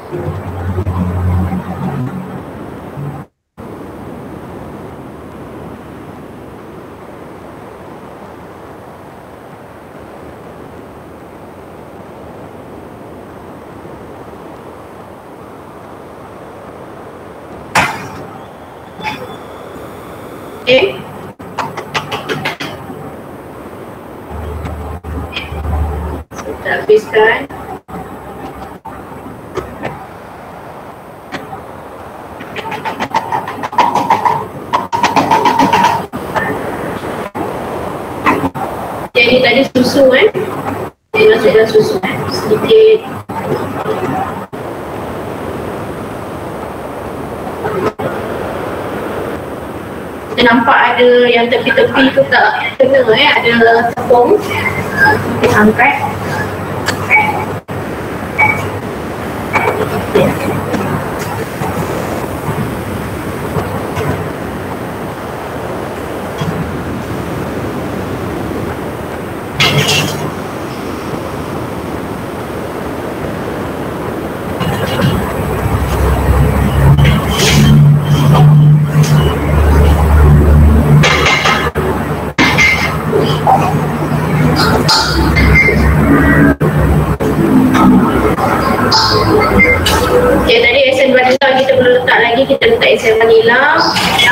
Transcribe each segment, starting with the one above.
Okay. Kita habiskan. Jadi tadi susu kan? Dia masukkan susu sedikit. Kita nampak ada yang tepi-tepi tu tak kena ada tepung. Kita angkat. Okay, tadi esen vanilla kita perlu letak lagi. Kita letak esen vanilla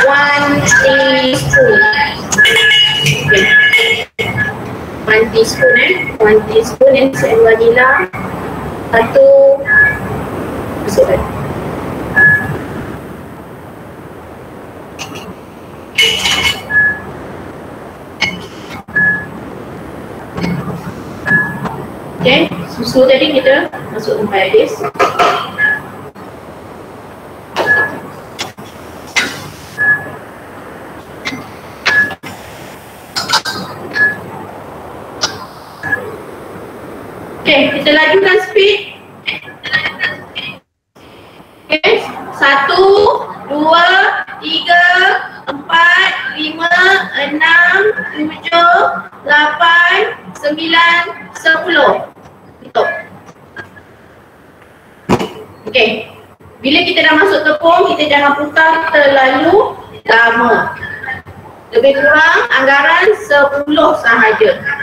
1 teaspoon. Okay. 1 teaspoon 1 teaspoon esen vanilla. Satu masukkan. Okay, susu tadi kita masuk sampai habis. Okay, kita lajukan speed. Okay, 1, 2, 3, 4, 5, 6, 7, 8, 9, 10. Tutup. Okay, bila kita dah masuk tepung, kita jangan putar terlalu lama. Lebih kurang anggaran 10 sahaja.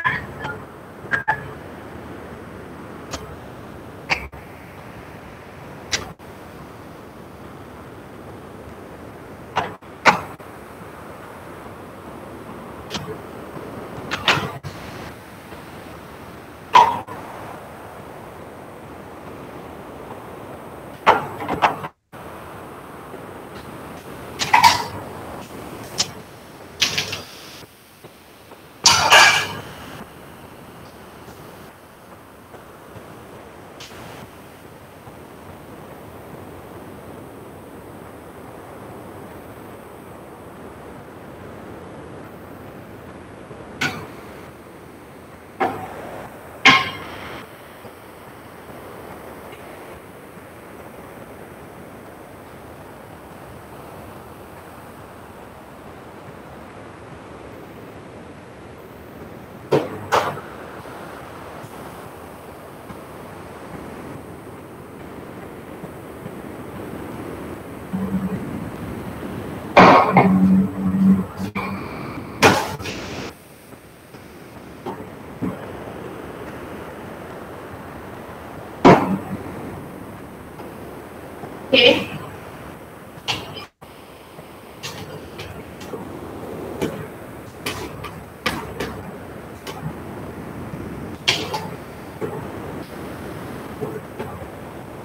Okay.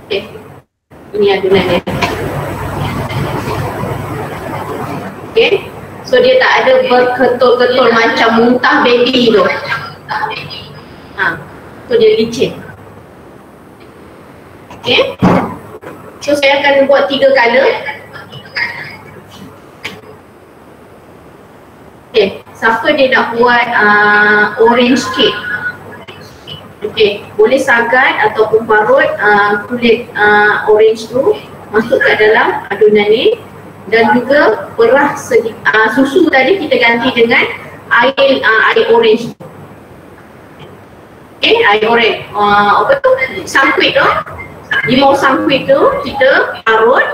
Okay. Ini adunannya. Okay. So dia tak ada berketul-ketul macam muntah baby tu. So dia licin. Okay. So saya akan buat 3 color. Okay, siapa dia nak buat orange cake? Okay, boleh sagat ataupun parut kulit orange tu masuk kat dalam adunan ni. Dan juga perah susu tadi kita ganti dengan air orange. Okay, air orange. Apa tu? Sangkuit tu. limau sangkuit tu kita parut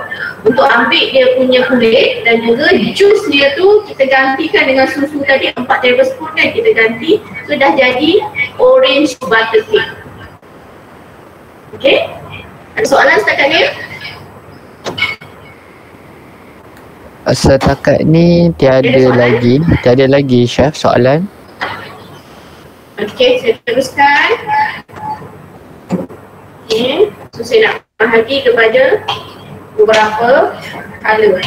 untuk ambil dia punya kulit, dan juga jus dia tu kita gantikan dengan susu tadi 4 tablespoon kan, kita ganti, sudah jadi orange butter cake. Okey, ada soalan setakat ni? Setakat ni tiada lagi Chef soalan. Okey, saya teruskan. Okey, so saya nak bahagi kepada beberapa color.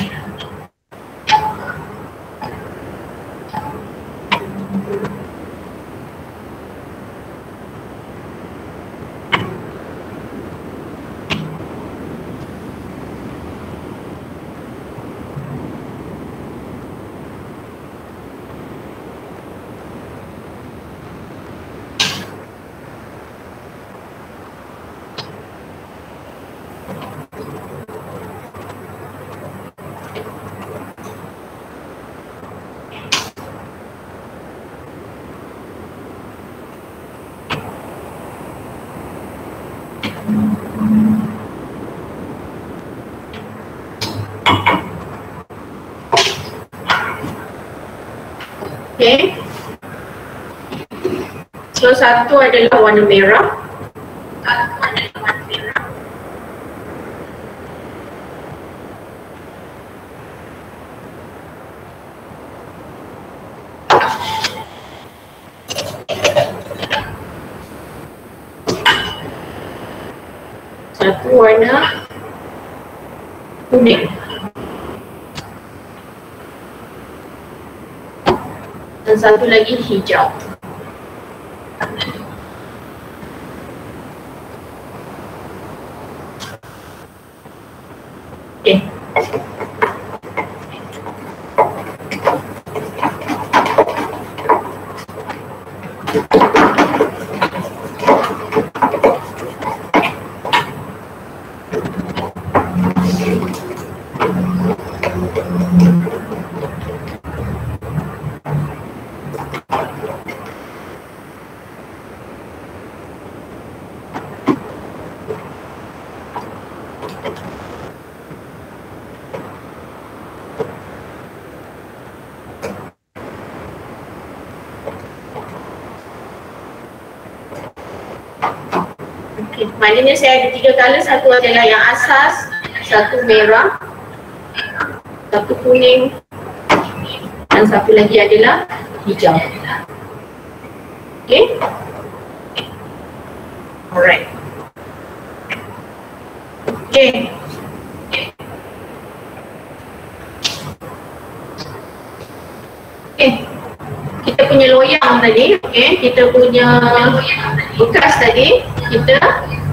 Okay. So satu adalah warna merah. Satu warna kuning. Dan satu lagi hijau. Okay. Okay. Maknanya saya ada 3 color, satu adalah yang asas, satu merah, satu kuning, dan satu lagi adalah hijau. Okay? Alright. Okay. Okay. Kita punya loyang tadi, okay, kita punya bekas tadi, kita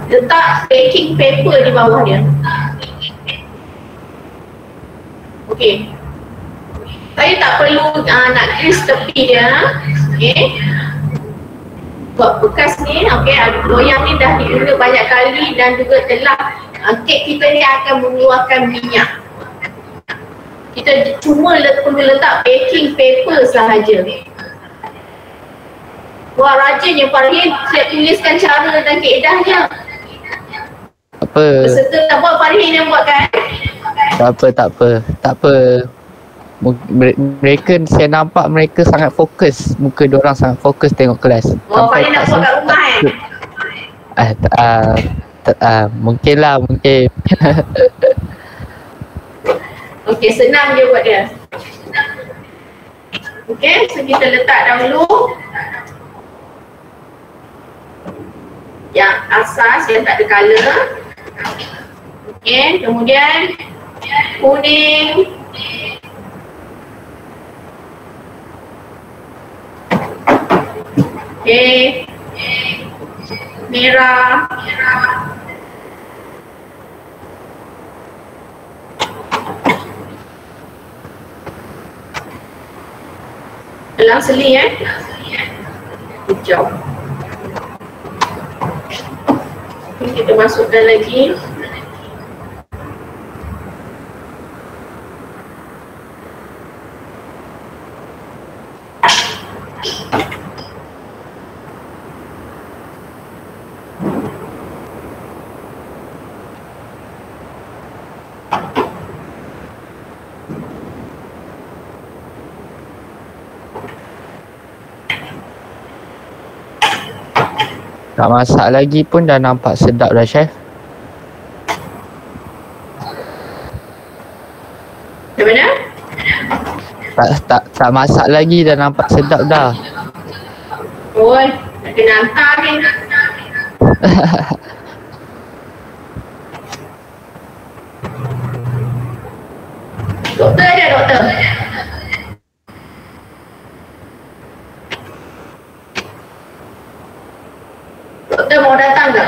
letak baking paper di bawah dia. Okay. Saya tak perlu nak grease tepi dia, okay. Buat bekas ni, okay, loyang ni dah diguna banyak kali dan juga telah kek kita ni akan mengeluarkan minyak. Kita cuma perlu letak baking paper sahaja. Wah, rajinnya Farhin, saya tuliskan cara dan kaedahnya. Apa? Peserta tak buat, Farhin yang buat kan? Tak apa. Mereka, saya nampak mereka sangat fokus. Muka diorang sangat fokus tengok kelas. Oh, Farhin nak buat kat rumah mungkin. Okey, senang je buat dia. Okey, so kita letak dahulu yang asas yang tak ada color. Okey, kemudian kuning, okey, merah, elang seli hijau. Kita masukkan lagi Tak masak lagi pun dah nampak sedap dah, chef. Macam mana? Tak masak lagi dah nampak sedap dah. Oi, nak kena hantar ni. Doktor ada, doktor. Doktor mau datang ke?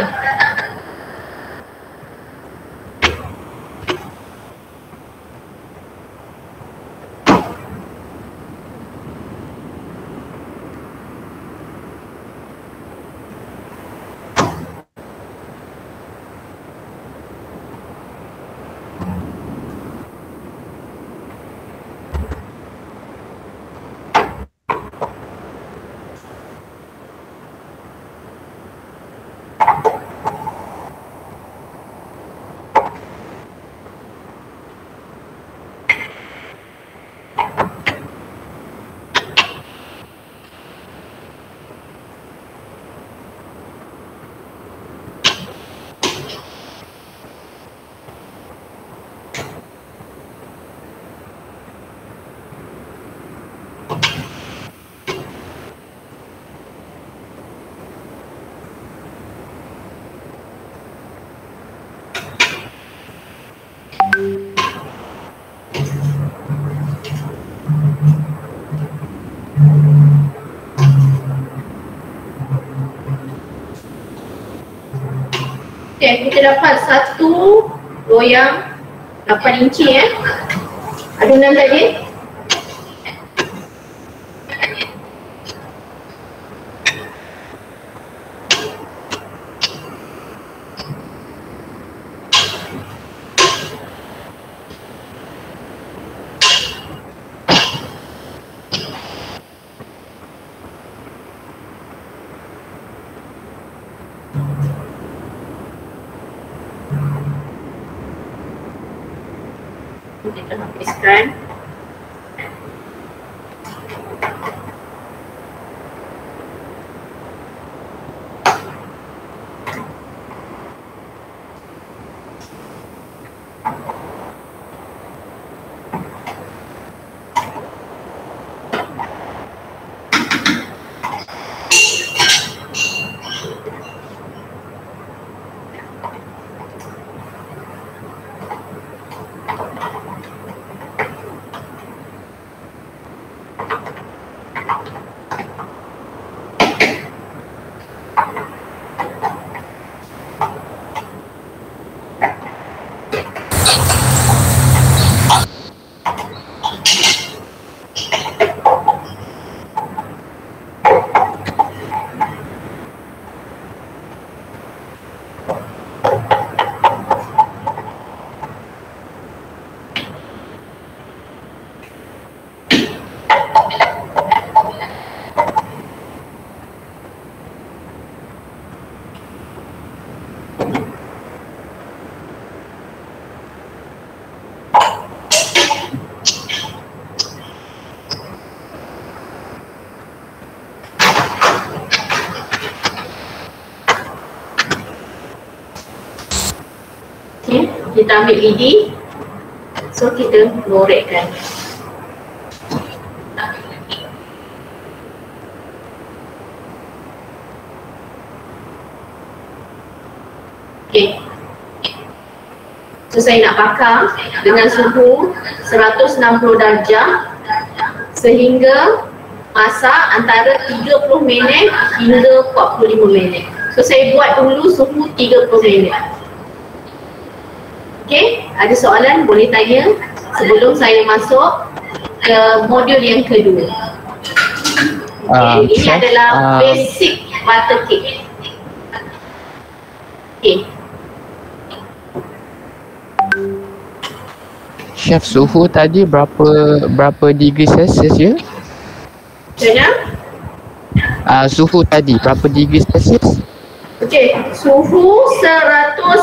Okay, kita dapat satu loyang 8 inci adunan tadi. Kita habiskan. Okay, kita ambil lidi. So kita gorekkan. Okay. So saya nak bakar dengan suhu 160 darjah sehingga masak antara 30 minit hingga 45 minit. So saya buat dulu suhu 30 minit. Okay, ada soalan boleh tanya sebelum saya masuk ke modul yang kedua. Okay, ini adalah basic butter cake. Okay. Chef, suhu tadi berapa degree Celsius ya? Macam Suhu tadi berapa degree Celsius? Okey, suhu 160.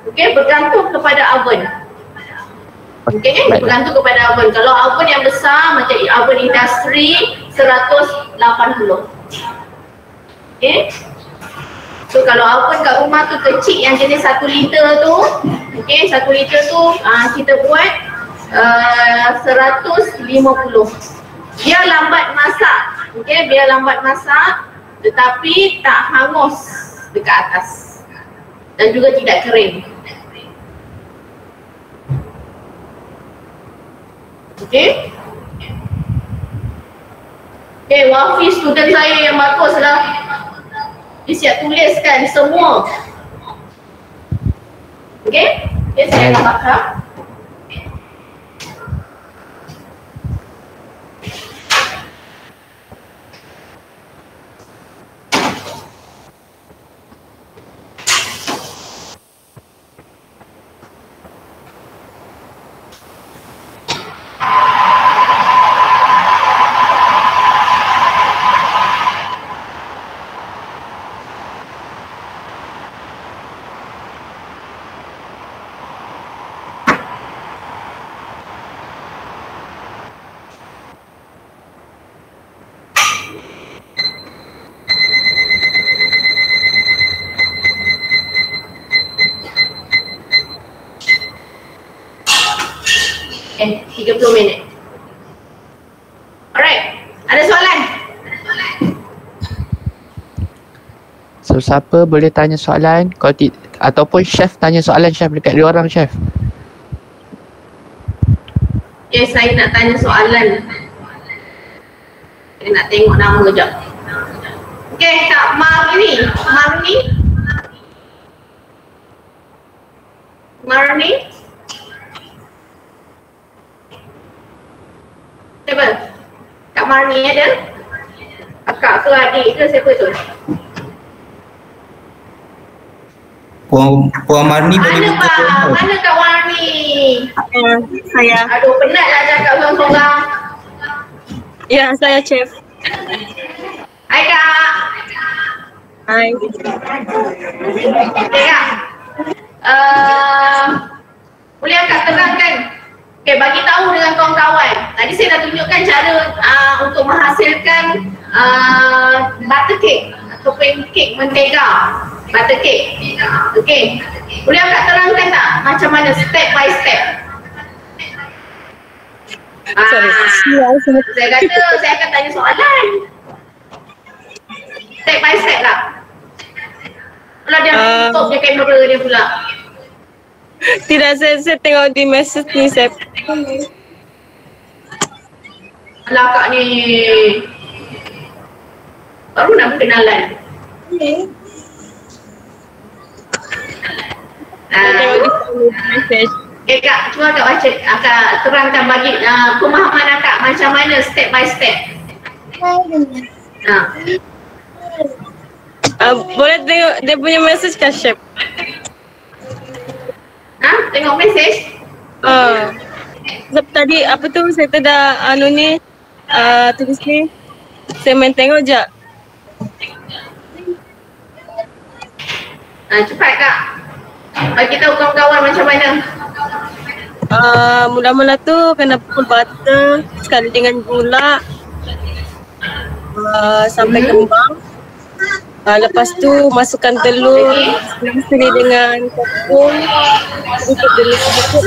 Okey, bergantung kepada oven. Okey, bergantung kepada oven. Kalau oven yang besar macam oven industri 180. Okay. So kalau oven kat rumah tu kecil yang jenis 1 liter tu, okay, 1 liter tu kita buat 150. Biar lambat masak, okay, biar lambat masak tetapi tak hangus dekat atas dan juga tidak kering. Okay. Okay, Wafi student saya yang bagus lah. Dia siap tuliskan semua. Okay, okay, saya akan bakar. Okay, 30 minit. Alright, ada soalan? So siapa boleh tanya soalan, kalau ataupun chef tanya soalan chef dekat dia orang chef. Okay, saya nak tanya soalan. Saya nak tengok nama kejap. Okay, Kak Marni. Siapa? Kak Marni ada? Kakak ke adik ke siapa tu? Puan Marni boleh Mana buka bang? phone. Mana Kak Marni? Saya. Aduh, penat lah cakap sorang-sorang. Ya, saya chef. Hai Kak. Hai. Okay Kak. Boleh Kak terangkan? Okay, bagi tahu dengan kawan-kawan. Tadi saya dah tunjukkan cara untuk menghasilkan butter cake atau pancake mentega. Butter cake. Okay. Boleh Kak terangkan tak macam mana step by step? Sorry. Saya kata saya akan tanya soalan. Step by step Kak. Kalau dia tutup je kamera dia pula. Tidak, saya tengok di message ni, chef. Alah Kak ni. Baru nak berkenalan. Saya tengok di message. Okay Kak, cuba Kak baca, Kak terangkan bagi pemahaman Kak macam mana step by step. Boleh tengok dia punya message kan, chef? Tengok mesej. Sebab tadi apa tu saya dah ni tulis ni. Saya main tengok je. Cepat Kak. Bagi tahu kawan-kawan macam mana. Mula-mula tu kena pukul butter sekali dengan gula sampai kembang. Lepas tu masukkan telur sekali dengan tepung, tutup dulu sedikit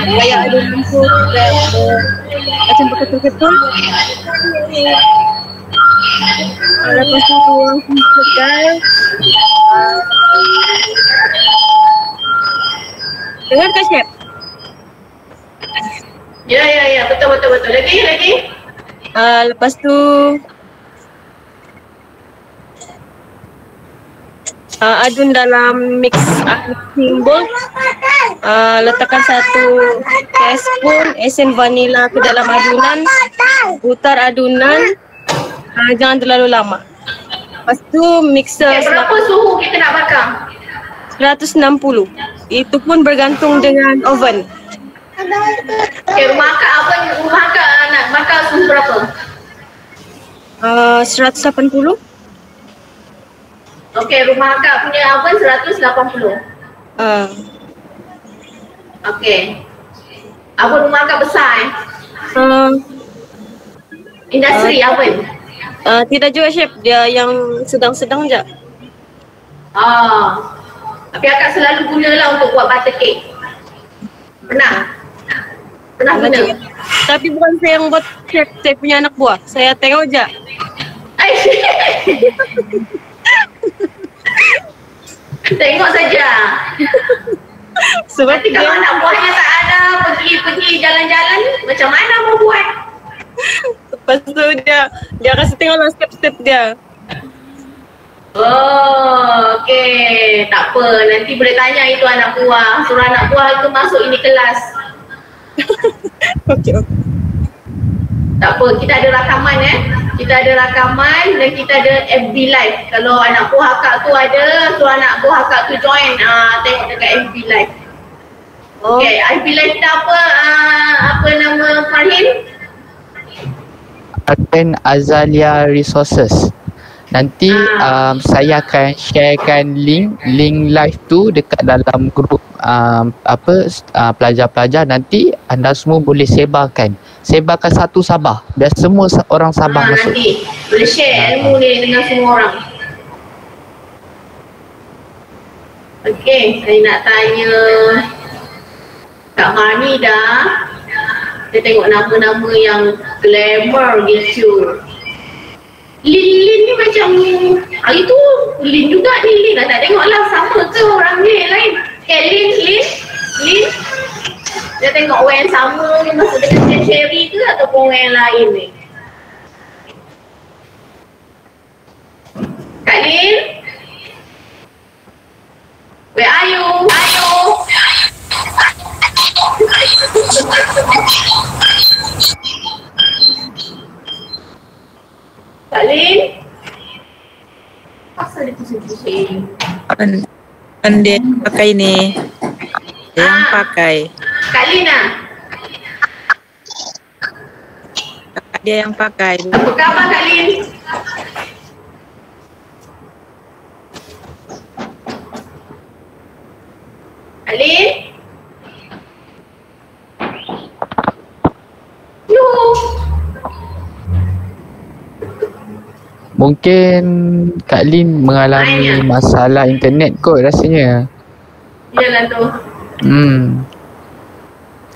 supaya ada lumpur dan macam betul-betul. Lepas tu tuang sedikit. Dengar ke chef? Ya, betul. Lagi. Lepas tu adun dalam mixing bowl. Letakkan 1 teaspoon esen vanila ke dalam adunan. Putar adunan. Jangan terlalu lama. Lepas tu mixer Berapa suhu kita nak bakar? 160. Itu pun bergantung dengan oven. Rumah Kak nak bakar suhu berapa? 180. Okey, rumah Kak punya oven 180. Okey. Oven rumah Kak besar Uh, Industri oven. Tidak juga chef, dia yang sedang-sedang je. Tapi akak selalu gunalah untuk buat butter cake. Pernah? Pernah guna? Juga. Tapi bukan saya yang buat chef, saya punya anak buah. Saya tengok je. Tengok saja. Sebab Nanti kalau anak buahnya tak ada, pergi jalan-jalan, macam mana mau buat? lepas tu dia kasi tengoklah step-step dia. Okey. Tak apa. Nanti boleh tanya itu anak buah. Suruh anak buah itu masuk ini kelas. Okey. Tak apa. Kita ada rakaman Kita ada rakaman dan kita ada FB live. Kalau anak buah akak tu ada, suruh anak buah akak tu join. Tengok dekat FB live. Okey. FB live kita apa? Apa nama Farhin? Admin Azalia Resources. Nanti saya akan sharekan link live tu dekat dalam grup pelajar-pelajar. Nanti anda semua boleh sebarkan satu Sabah biar semua orang Sabah masuk. Nanti boleh share ilmu ni dengan semua orang. Okey, saya nak tanya Kak Hamida. Kita tengok nama-nama yang glamour gitu. Lin ni macam hari tu Lin juga ni. Lin tak tengok lah sama ke orang ni lain. Lin dia tengok orang yang sama ni masuk dengan Sherry ke ataupun orang yang lain ni. Kak Lin, where are you? Kak Lin? Asal dia pusing-pusing? Kan dia pakai ni. Dia yang pakai. Kak Lin Dia yang pakai. Apa khabar Kak Lin? Kak Lin? Yo. Mungkin Kak Lin mengalami masalah internet kot rasanya. Yalah tu.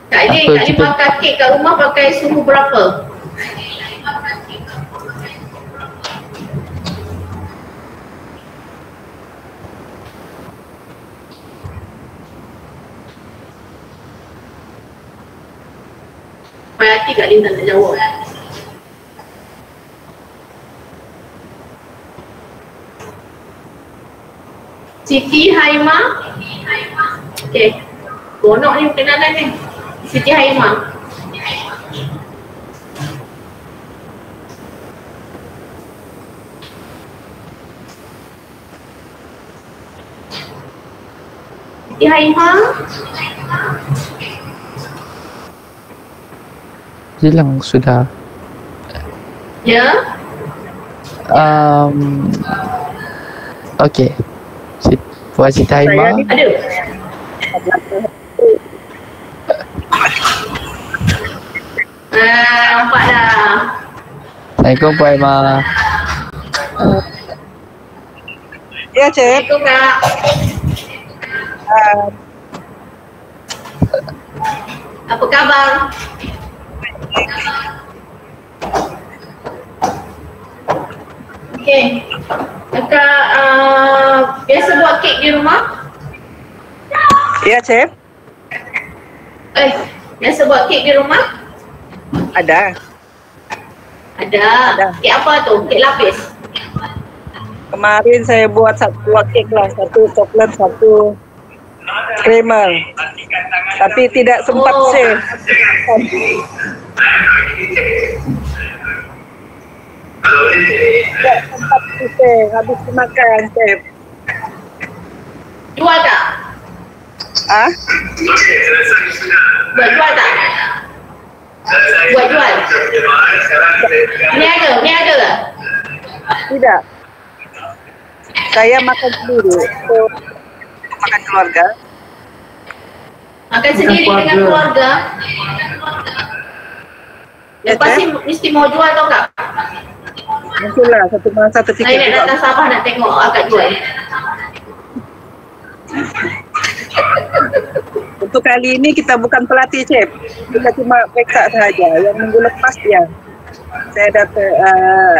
Kak Lin pakai kek kat rumah pakai suhu berapa? Hati Kak Lin tak nak jawab. Siti Haima. Okey. Bonok ni kenalan ni. Siti Haima. Siti Haima. Hilang sudah. Ya. Okey. Puan Siti Haima. Aduh. Nampak dah. Assalamualaikum Puan Haima. Ya, Cik. Assalamualaikum Kak. Apa khabar? Okey. Kakak biasa buat kek di rumah? Ya, Cik. Biasa buat kek di rumah? Ada. Ada. Kek apa tu? Kek lapis? Kemarin saya buat satu kek lah. Satu coklat, satu creamer. Tapi tidak sempat share. Tidak sempat share. Habis dimakan, Chef. Jual tak? Buat jual tak? Buat jual? Niaga ke? Tidak. Saya makan sendiri. So, makan keluarga. Makan sendiri dengan keluarga? Ya, Lepas ni mesti mau jual tau Kak? Muncullah satu masa Saya terfikir nak juga. datang Sabah nak tengok akak jual. Untuk kali ini kita bukan pelatih chef. Kita cuma periksa sahaja. Yang minggu lepas ya. Saya datang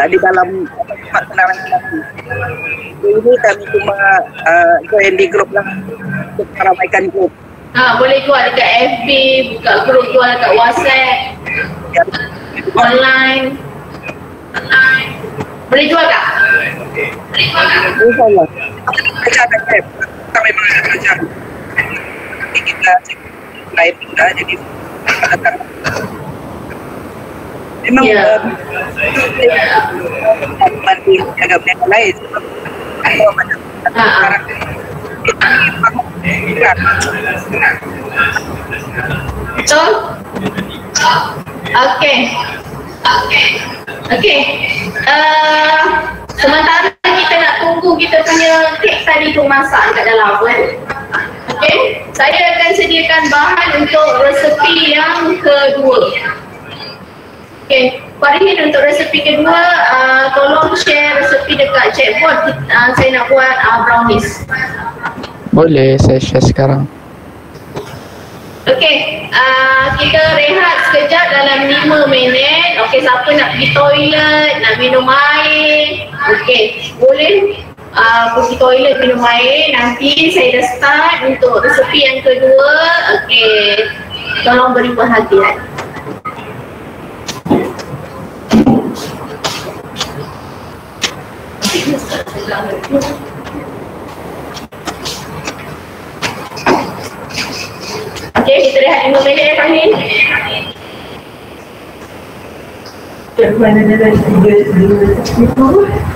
di dalam tempat penerangan pelatih. Ini kami cuma join di grup lah. Untuk meramaikan grup. Boleh jual dekat FB, buka grup jual dekat WhatsApp, Ya. online. Boleh jual tak? InsyaAllah. Kerja ada chef. Kita memang ada kerja. Tapi kita lain juga. Jadi datang. Memang Ya. mandi agak benda lain. Kalau macam sekarang Betul? Okey. Okey. Sementara kita nak tunggu kita punya kek tadi tu masak kat dalam kan. Okey. Saya akan sediakan bahan untuk resepi yang kedua. Okey. Farihin untuk resepi kedua, tolong share resepi dekat chatbot. Saya nak buat brownies. Boleh saya share sekarang. Okey, kita rehat sekejap dalam 5 minit. Okey, siapa nak pergi toilet, nak minum air. Okey, boleh pergi toilet minum air. Nanti saya dah start untuk resepi yang kedua. Okey, tolong beri perhatian. Okey, kita rehat 5 minit ya Fahim.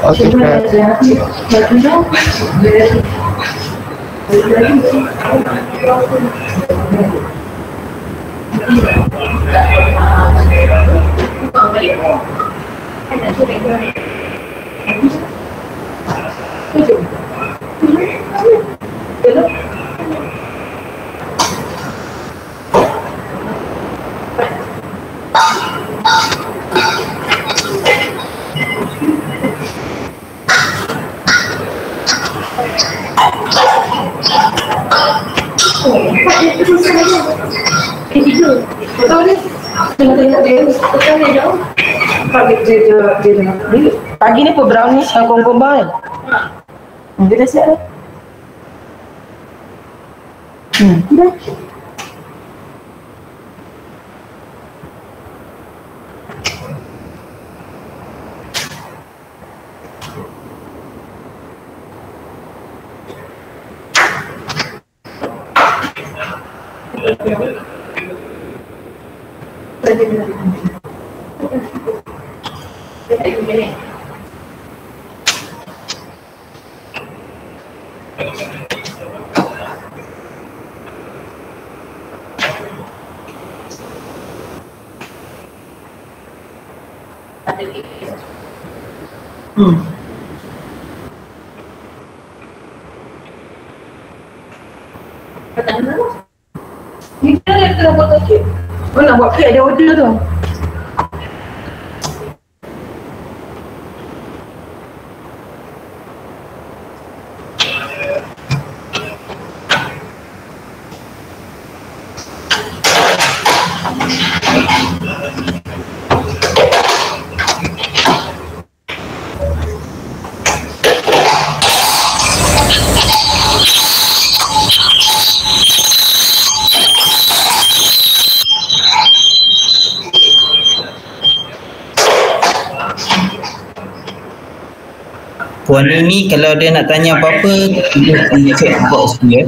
Okey, Kak. Pagi ni pun brownies yang korang-korang kan? Dia dah siap dah. Dah. Kita nak buat kek. Kau nak buat kek ada order tu. Puan Mimi kalau dia nak tanya apa-apa, dia di chat box dia.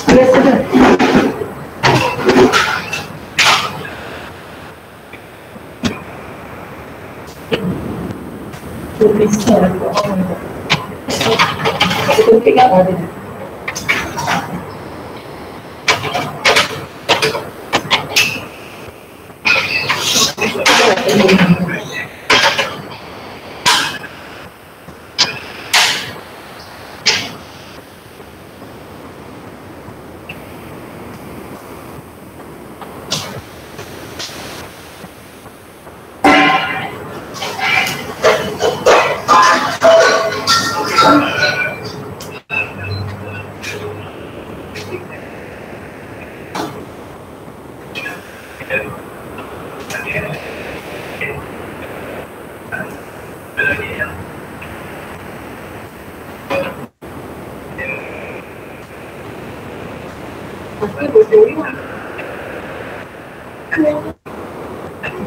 Biasa dah. Tulisnya aku. Itu tinggal ada.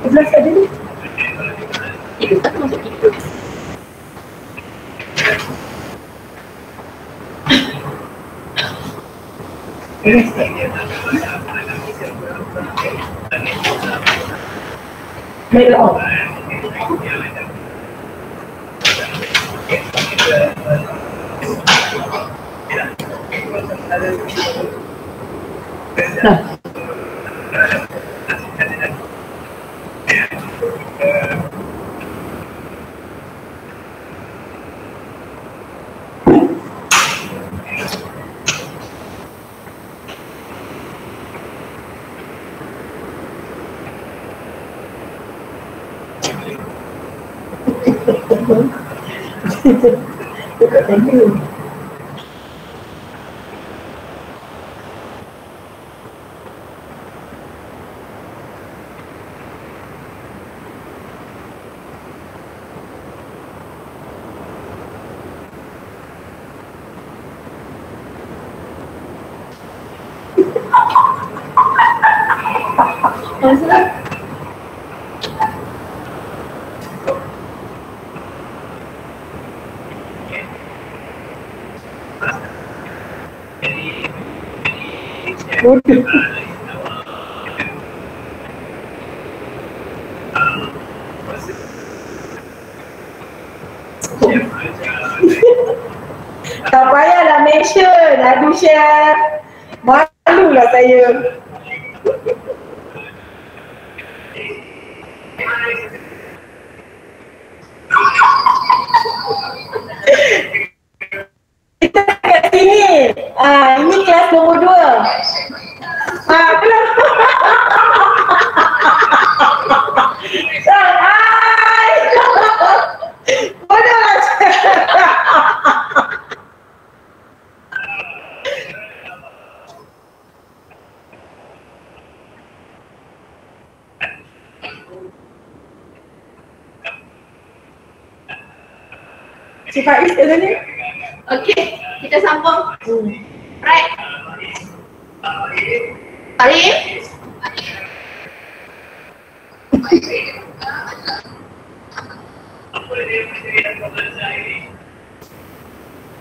Sebelah saja ni. Itu tak masuk itu. Baiklah on. Nah. Thank you. Tak payahlah mention. Aduh Chef. Malulah saya. Kita kat sini. Ini kelas nombor 2. Kelas. Bodohlah. Cik Faiz kat sini. Okey, kita sambung. Right. Arif.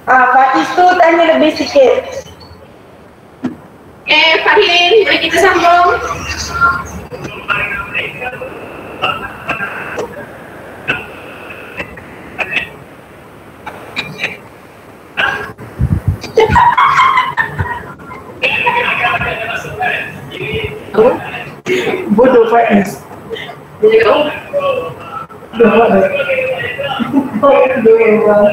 Faiz tu tanya lebih sikit. Fahim, mari kita sambung. Bodoh Faiz. Dia cakap, Bodoh.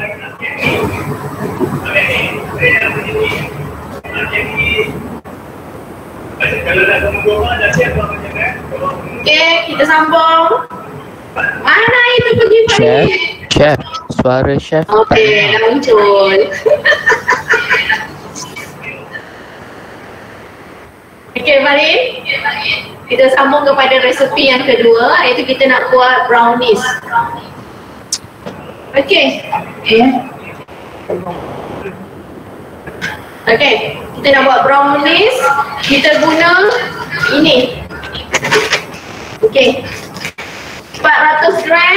okey, kita sambung. Mana itu pergi Fahim? Chef, suara chef. Okey, dah muncul. Okey, Fahim. Kita sambung kepada resepi yang kedua, iaitu kita nak buat brownies. Okey. Okey, kita nak buat brownies, kita guna ini. Okey. 400 gram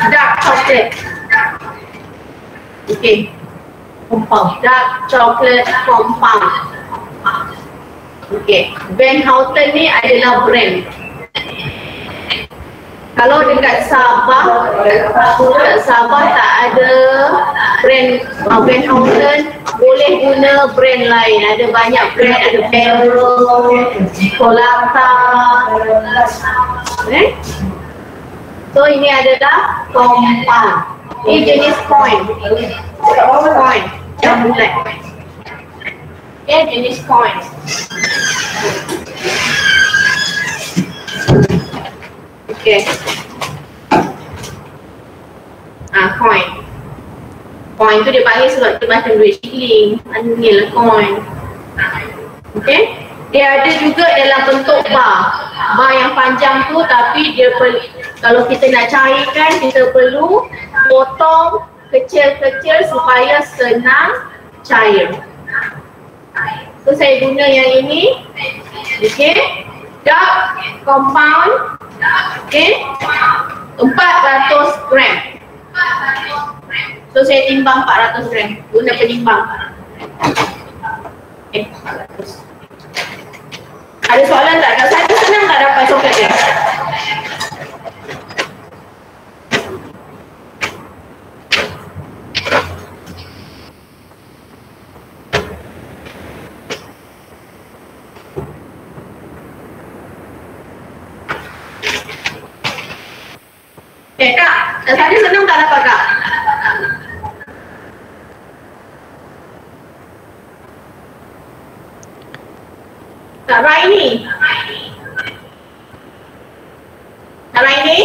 dark chocolate. Okey. Dark chocolate compound. Okey, Van Houten ni adalah brand. Kalau dekat Sabah, tak ada brand Van Houten, boleh guna brand lain. Ada banyak brand, ada Barrel, Colata. So ini adalah compound. Ini jenis coin. Coin yang bulat. Okay, jenis coin. Okay. Coin. Coin tu dia panggil sebab dia macam duit shilling. Ni lah coin. Okay. Dia ada juga dalam bentuk bar. Bar yang panjang tu tapi dia kalau kita nak cairkan, kita perlu potong kecil-kecil supaya senang cair. So saya guna yang ini. Okay. Dark compound. Okay. 400 gram. So saya timbang 400 gram. Guna penimbang. Okay, 400. Ada soalan tak? Kalau saya senang tak dapat coklat dia? Kak, saya senang tak dapat kak? Kak Raini. Kak Raini.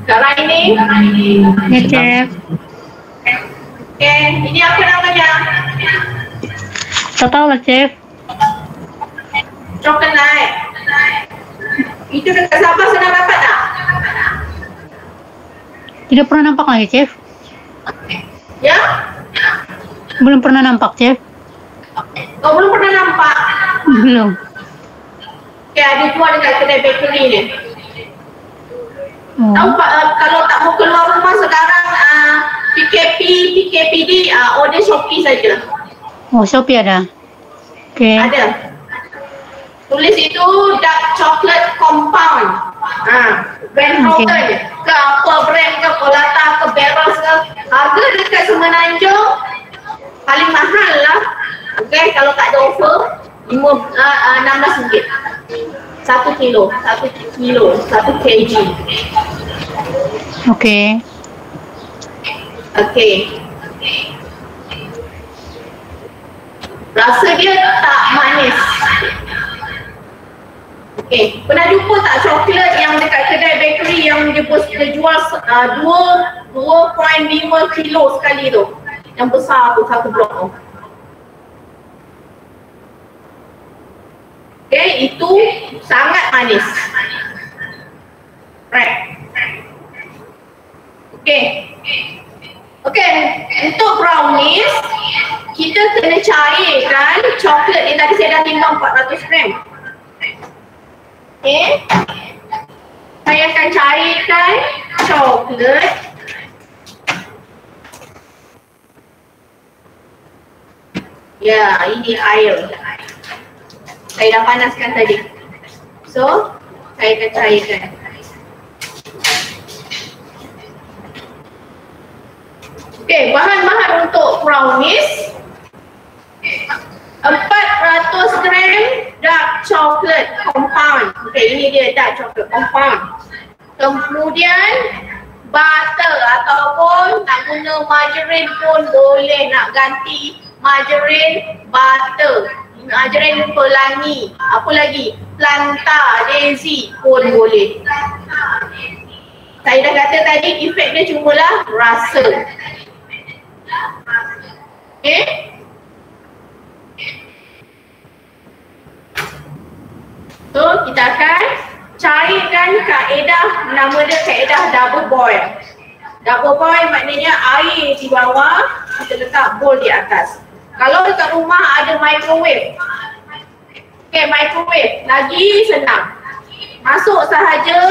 Kak Raini. Ya, Chef. Okay, ini apa namanya? Tak tahu lah, Chef. Coklat. Itu dekat Sabah senang dapat tak? Tidak pernah nampak lagi, Chef. Ya? Belum pernah nampak, Chef. Kau belum pernah nampak? Belum. Okay, ada jual dekat kedai bakery ni. Oh. Tahu kalau tak mau keluar rumah sekarang PKPD order Shopee saja. Oh, Shopee ada. Okay. Ada. Tulis itu dark chocolate compound. Van Houten ke apa brand ke Colata ke Barrel ke. Harga dekat Semenanjung paling mahal lah. Okay, kalau tak ada offer RM16. 1 kilo, 1 kg. Okay. Okay. Rasa dia tak manis. Okay, pernah jumpa tak coklat yang dekat kedai bakery yang dia jual 2.5 kilo sekali tu? Yang besar tu, satu blok tu. Okay, itu sangat manis. Right. Okay. Okay, untuk brownies, kita kena cairkan coklat ni. Tadi saya dah timbang 400 gram. Okay. Saya akan cairkan coklat. Ya, ini air. Saya dah panaskan tadi. So, saya akan cairkan. Okay, bahan-bahan untuk brownies. 400 gram dark chocolate compound. Okay, ini dia dark chocolate compound. Kemudian butter ataupun nak guna margarine pun boleh, nak ganti margarine butter. Margarine pelangi, apa lagi? Planta, daisy pun boleh. Saya dah kata tadi efek dia cubalah rasa. Okay. So kita akan cairkan kaedah, nama dia kaedah double boil. Double boil maknanya air di bawah, kita letak bowl di atas. Kalau dekat rumah ada microwave, okay, microwave lagi senang. Masuk sahaja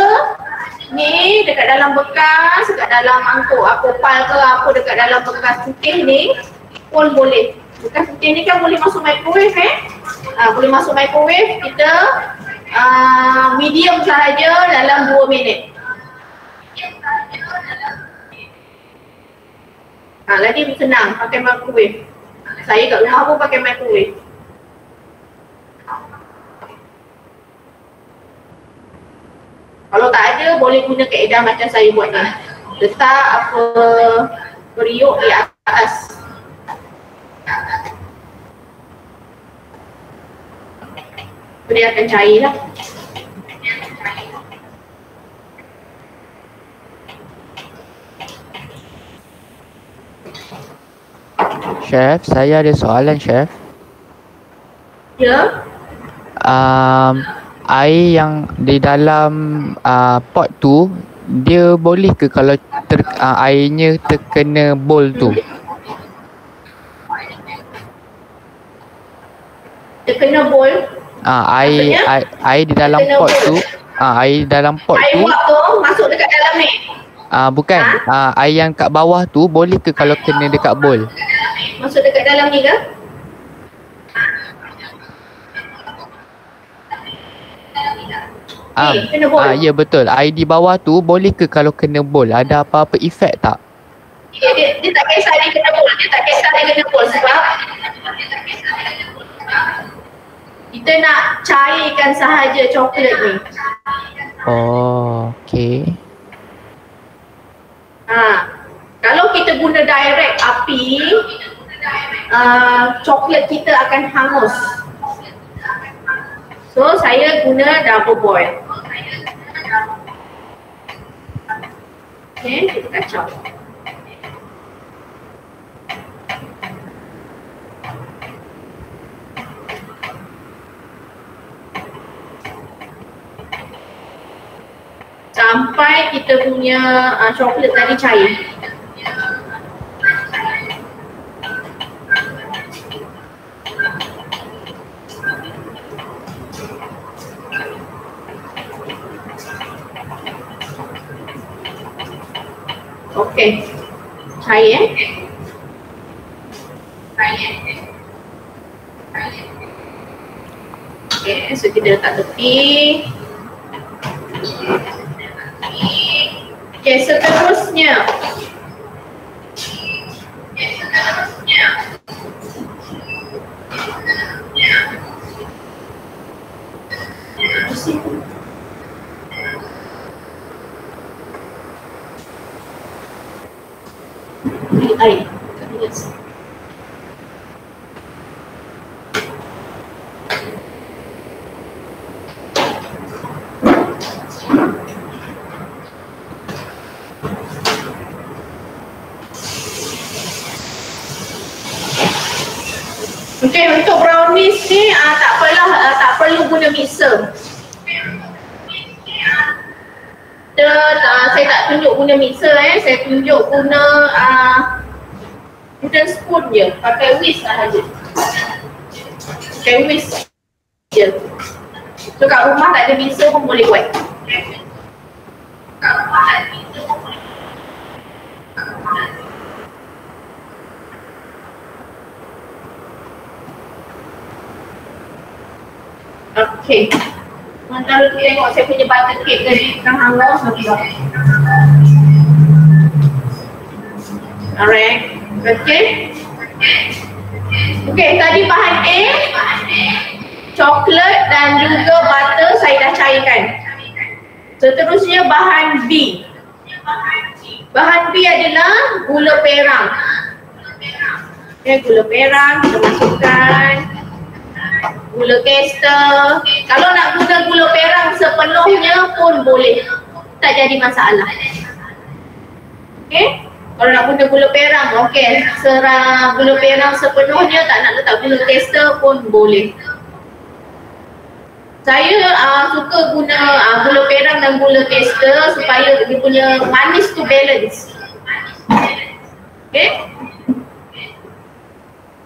ni dekat dalam bekas, dekat dalam mangkuk kopal ke apa, dekat dalam bekas putih ni pun boleh. Bekas putih ni kan boleh masuk microwave boleh masuk microwave, kita medium sahaja dalam 2 minit. Lagi senang pakai microwave. Saya kat rumah pun pakai microwave. Kalau tak ada, boleh guna kaedah macam saya buat ni. Letak apa periuk di atas. Dia akan cair lah. Chef, saya ada soalan, Chef. Ya. Air yang di dalam pot tu, dia boleh ke kalau airnya terkena bowl tu? Terkena bowl? Air di dalam pot tu, air di dalam pot air tu. Air tu masuk dekat dalam ni? Bukan, air yang kat bawah tu boleh ke kalau kena dekat bowl? Masuk dekat dalam ni ke? Kena bowl. Ya betul. Air di bawah tu boleh ke kalau kena bowl? Ada apa-apa efek tak? Dia tak kisah dia kena bowl. Dia tak kisah dia kena bowl sebab kita nak cairkan sahaja coklat ni. Oh, okey. Kalau kita guna direct api, coklat kita akan hangus. So saya guna double boil. Okay, kita kacau. Sampai kita punya coklat tadi cair. Okey. Cair Okey, so kita letak tepi. Okey, seterusnya. Air. Yes. Okey, untuk brownies ni tak perlu guna mixer. Saya tak tunjuk guna mixer saya tunjuk guna wooden spoon je, pakai whisk sahaja. Pakai whisk je. So kat rumah tak ada mixer pun boleh buat. Okey. Sementara tu tengok saya punya butter cake tadi tengah hangus lagi. Alright. Okey. Okey, tadi bahan A, coklat dan juga butter saya dah cairkan. Seterusnya bahan B. Bahan B adalah gula perang. Okay, gula perang kita masukkan. Gula kester. Kalau nak guna gula perang sepenuhnya pun boleh. Tak jadi masalah. Okey. Kalau nak guna gula perang, okey. Serang gula perang sepenuhnya, tak nak letak gula kester pun boleh. Saya suka guna gula perang dan gula kester supaya dia punya manis tu balance. Okey.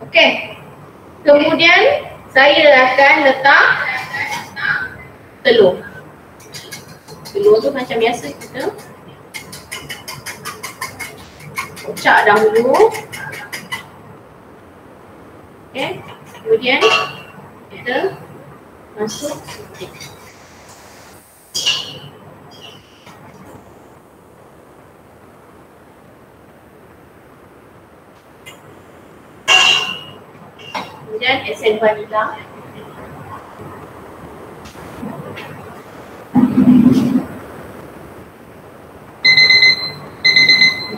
Okey. Kemudian saya akan letak telur. Telur tu macam biasa kita kocak dahulu. Okay, kemudian kita masuk kemudian esen vanila.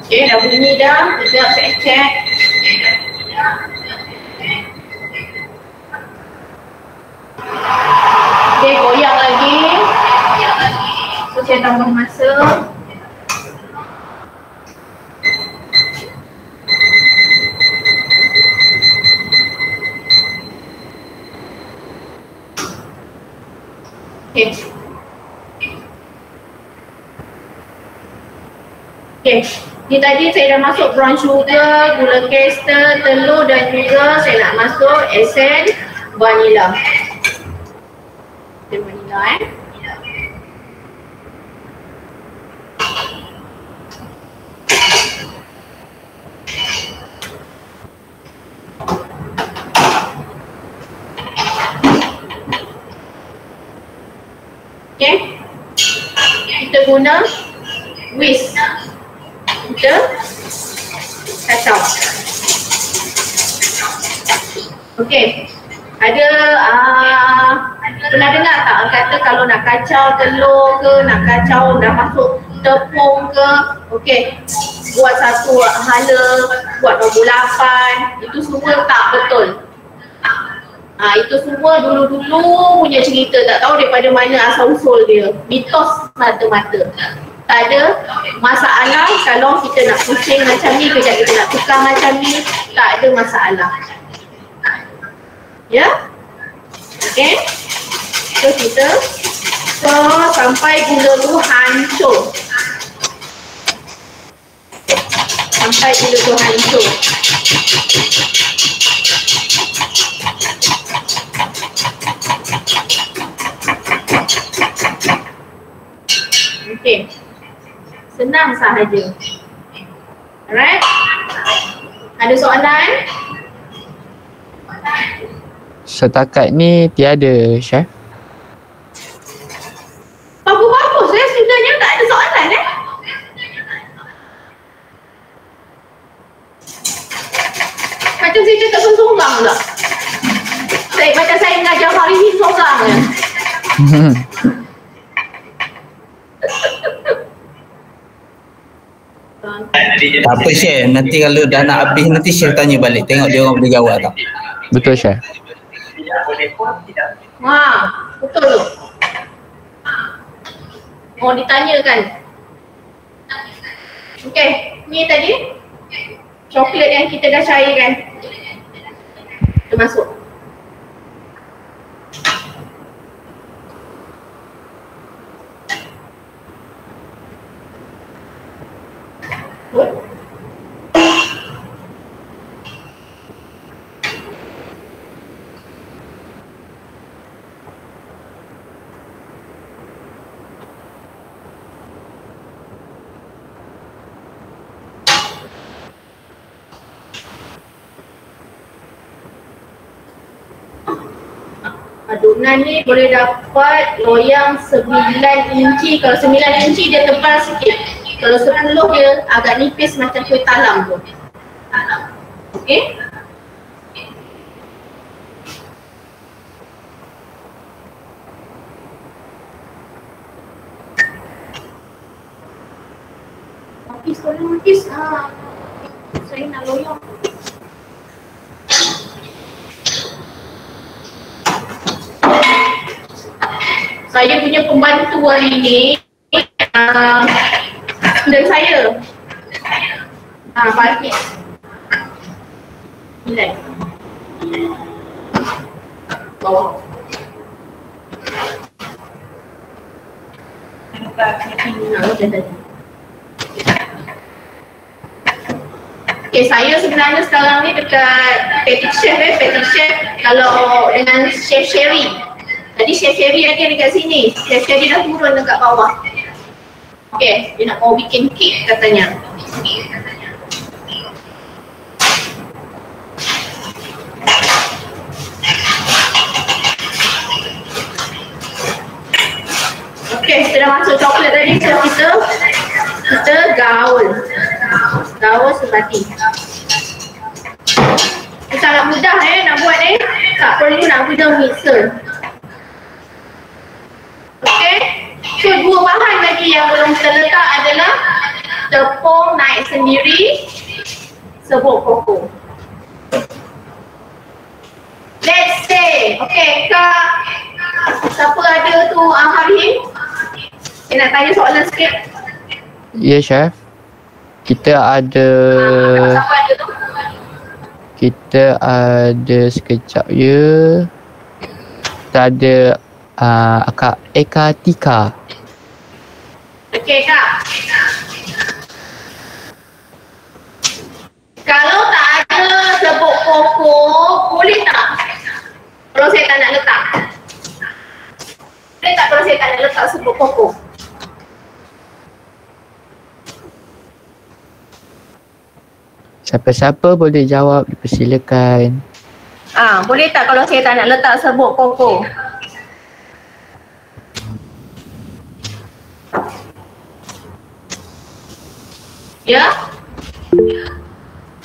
Okay, dah bunyi dah. Kita check. Okay, goyang lagi. So, saya tambah masa. Okay. Okay, ni tadi saya dah masuk brown sugar, gula caster, telur dan juga saya nak masuk esen vanila. Esen vanila Okay, kita guna whisk. Kita kacau. Okay, ada pernah dengar tak kata kalau nak kacau telur ke, nak kacau dah masuk tepung ke, okay, buat satu hala, buat nombor 8, itu semua tak betul. Itu semua dulu-dulu punya cerita, tak tahu daripada mana asal-usul dia. Mitos mata-mata. Tak ada masalah kalau kita nak pusing macam ni, kejap kita nak tukar macam ni, tak ada masalah. Ya? Okay? So kita sampai gula tu hancur. Sampai gula tu hancur. Okay, senang sahaja. Alright? Ada soalan? Setakat ni tiada, Chef. Bagus-bagus sebenarnya tak ada soalan Macam saya cakap sorang tak? Macam saya mengajar hari ni sorang je. Tak apa Chef, nanti kalau dah nak habis nanti Chef tanya balik, tengok dia orang boleh jawab tak. Betul, Chef. Betul tu. Mau ditanyakan. Okay, ni tadi coklat yang kita dah cairkan. Kita masuk. Adunan ni boleh dapat loyang 9 inci. Kalau 9 inci dia tebal sikit. Kalau 10 dia agak nipis macam kuih talam tu. Okay? Nipis. Saya nak loyang. Saya punya pembantu hari ni student saya. Parkir. Nilai. Bawah. Okay, saya sebenarnya sekarang ni dekat Petit Chef Petit Chef kalau dengan Chef Sherry. Tadi Chef Sherry ada dekat sini. Chef Sherry dah turun dekat bawah. Okay, dia nak mau bikin kek katanya. Okay, sudah masuk coklat tadi, so kita gaul sebati. Sangat mudah nak buat tak perlu nak guna mixer. Okay, so dua bahan lagi yang belum kita letak adalah tepung naik sendiri, serbuk koko. Let's say, okay Kak, siapa ada tu Harim? Saya nak tanya soalan sikit. Ya, Chef. Kita ada Siapa ada tu? kita ada sekejap ya. Kita ada Kak Eka Tika. Okay Kak. Kalau tak ada serbuk koko, boleh tak? Kalau saya tak nak letak. Boleh tak kalau saya tak nak letak serbuk koko? Siapa-siapa boleh jawab, dipersilakan. Boleh tak kalau saya tak nak letak serbuk koko? Ya?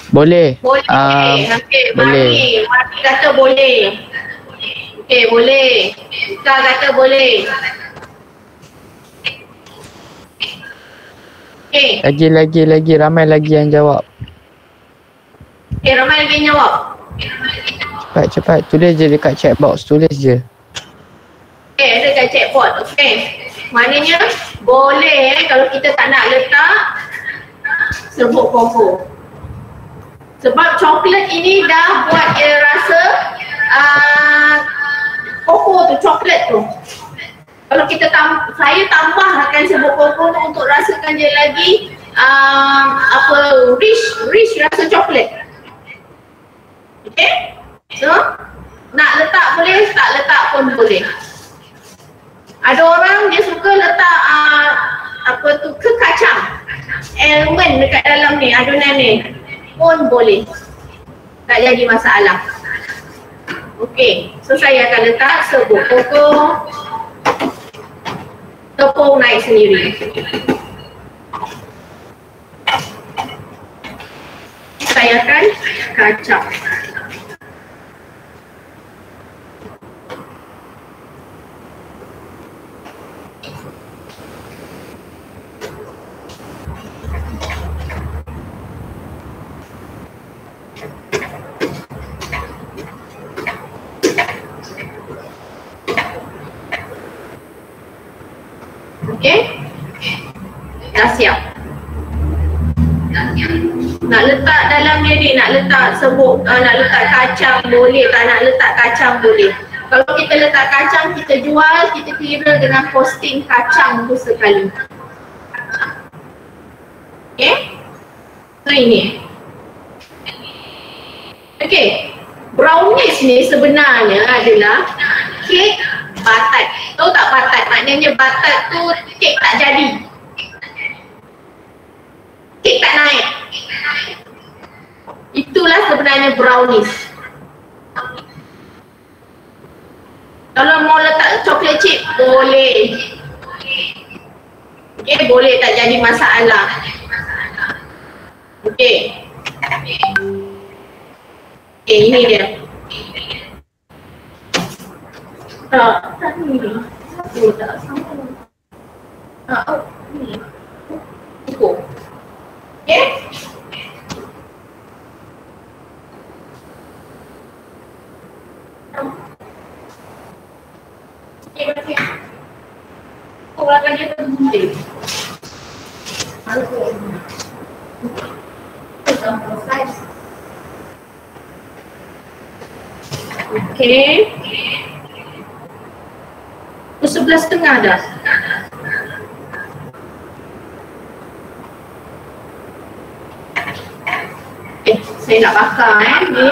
Boleh. Boleh. Okay, boleh. Mari kata boleh. Okay, boleh. Ika kata boleh. Okay. Lagi ramai lagi yang jawab. Okay, ramai lagi yang jawab. Cepat tulis je dekat chat box, tulis je. Okay, ada kat chatbot. Okay. Maknanya boleh kalau kita tak nak letak serbuk koko. Sebab coklat ini dah buat dia rasa koko tu, coklat tu. Kalau kita saya tambahkan serbuk koko tu untuk rasakan dia lagi rich rasa coklat. Okay? So, nak letak boleh, tak letak pun boleh. Ada orang dia suka letak ke kacang, elemen dekat dalam ni, adunan ni pun boleh, tak jadi masalah. Okey, so saya akan letak serbuk koko, tepung naik sendiri. Saya akan kacang. Okey, dah siap. Nak letak dalam dia ni, nak letak serbuk, nak letak kacang boleh, tak nak letak kacang boleh. Kalau kita letak kacang, kita jual, kita kira dengan costing kacang tu sekali. Okey, so ini. Okey, brownies ni sebenarnya adalah kek batat. Tahu tak batat? Maknanya batat tu kek tak jadi. Kek tak naik. Itulah sebenarnya brownies. Kalau mau letak coklat chip, boleh. Okay, boleh, tak jadi masalah. Okay. Okay, ini dia. Tak ni. Tak sama. Ni. Cukup. Okay. Okay, berarti. Keluarkan dia terbuntut. Okay. 11.30 dah. Saya nak bakar ni.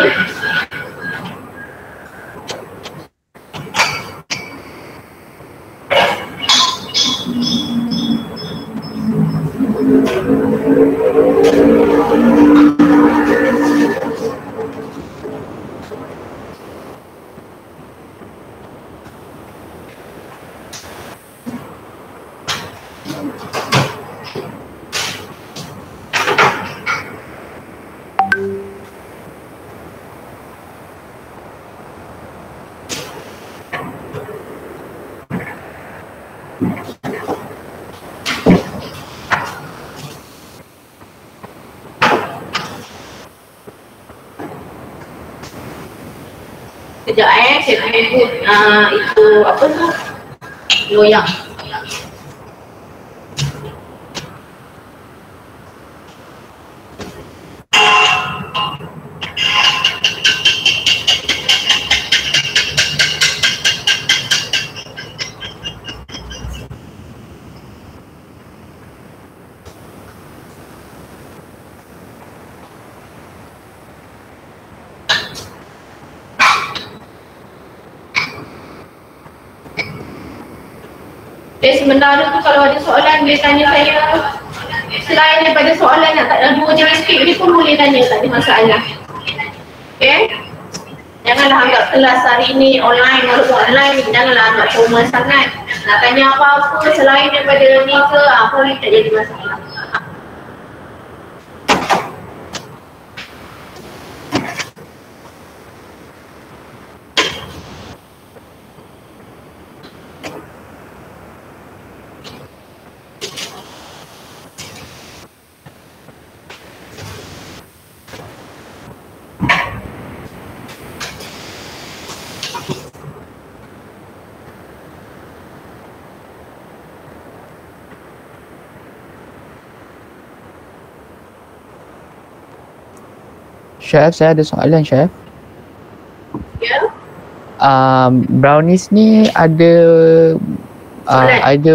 Sekejap saya tunggu itu apa tu? Loyang. Sementara tu kalau ada soalan dia tanya saya, selain daripada soalan yang tak ada 2 jenis skip ni pun boleh tanya, tak ada masalah. Okay? Janganlah anggap kelas hari ni online, walaupun online, janganlah anggap formal sangat. Nak tanya apa-apa selain daripada ni ke, boleh tak jadi masalah. Chef, saya ada soalan, Chef. Ya? Brownies ni ada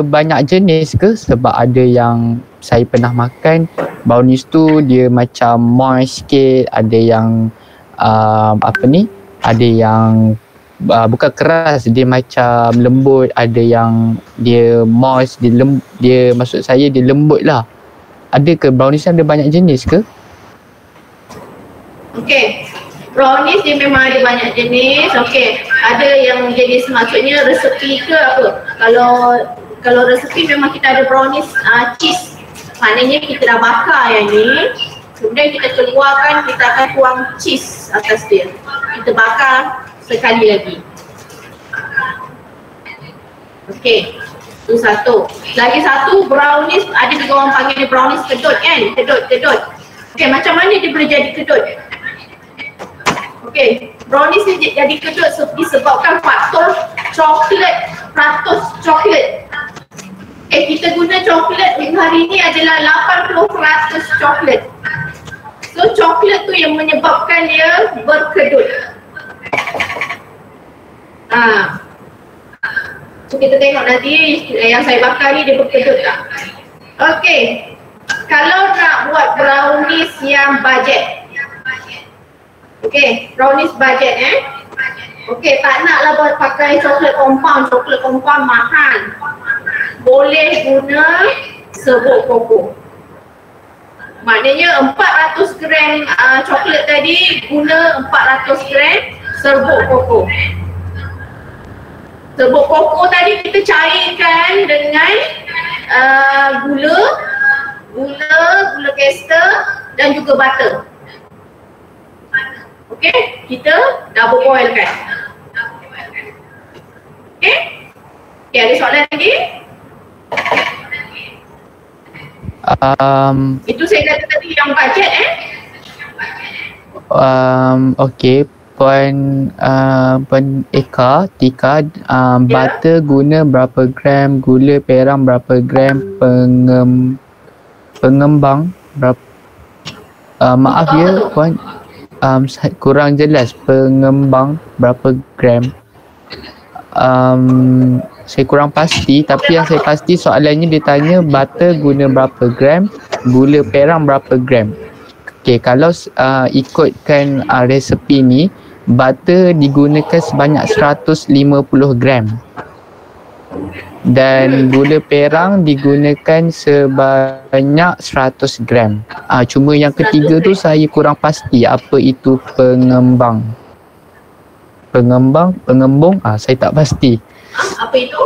banyak jenis ke? Sebab ada yang saya pernah makan brownies tu dia macam moist sikit, ada yang ada yang bukan keras, dia macam lembut, ada yang dia moist, dia maksud saya dia lembut lah. Ada ke brownies ada banyak jenis ke? Okey, brownies dia memang ada banyak jenis. Okey, ada yang jenis maksudnya resepi ke apa. Kalau resepi memang kita ada brownies cheese. Maknanya kita dah bakar yang ni, kemudian kita keluarkan, kita akan tuang cheese atas dia. Kita bakar sekali lagi. Okey, itu satu. Lagi satu brownies, ada juga orang panggil dia brownies kedut kan? Kedut. Okey, macam mana dia boleh jadi kedut? Okey, brownies ni jadi kedut disebabkan faktor coklat. Kita guna coklat hari ni adalah 80% coklat. So coklat tu yang menyebabkan dia berkedut. So kita tengok nanti yang saya bakar ni dia berkedut tak. Okey, kalau nak buat brownies yang budget, okey, brownies budget okey, tak naklah buat pakai coklat compound mahal. Boleh guna serbuk koko. Maknanya 400 gram coklat tadi guna 400 gram serbuk koko. Serbuk koko tadi kita cairkan dengan gula caster dan juga butter. Okey, kita double boil kan. Okey? Okey, ada soalan lagi? Itu saya kata tadi yang budget Okey, Tika, butter guna berapa gram, gula perang berapa gram, pengembang berapa, maaf ya puan, kurang jelas, pengembang berapa gram. Saya kurang pasti, tapi yang saya pasti soalannya dia tanya butter guna berapa gram, gula perang berapa gram. Okey, kalau ikutkan resepi ni, butter digunakan sebanyak 150 gram. dan gula perang digunakan sebanyak 100 gram. Cuma yang ketiga tu saya kurang pasti apa itu pengembang. Pengembung, saya tak pasti. Apa itu?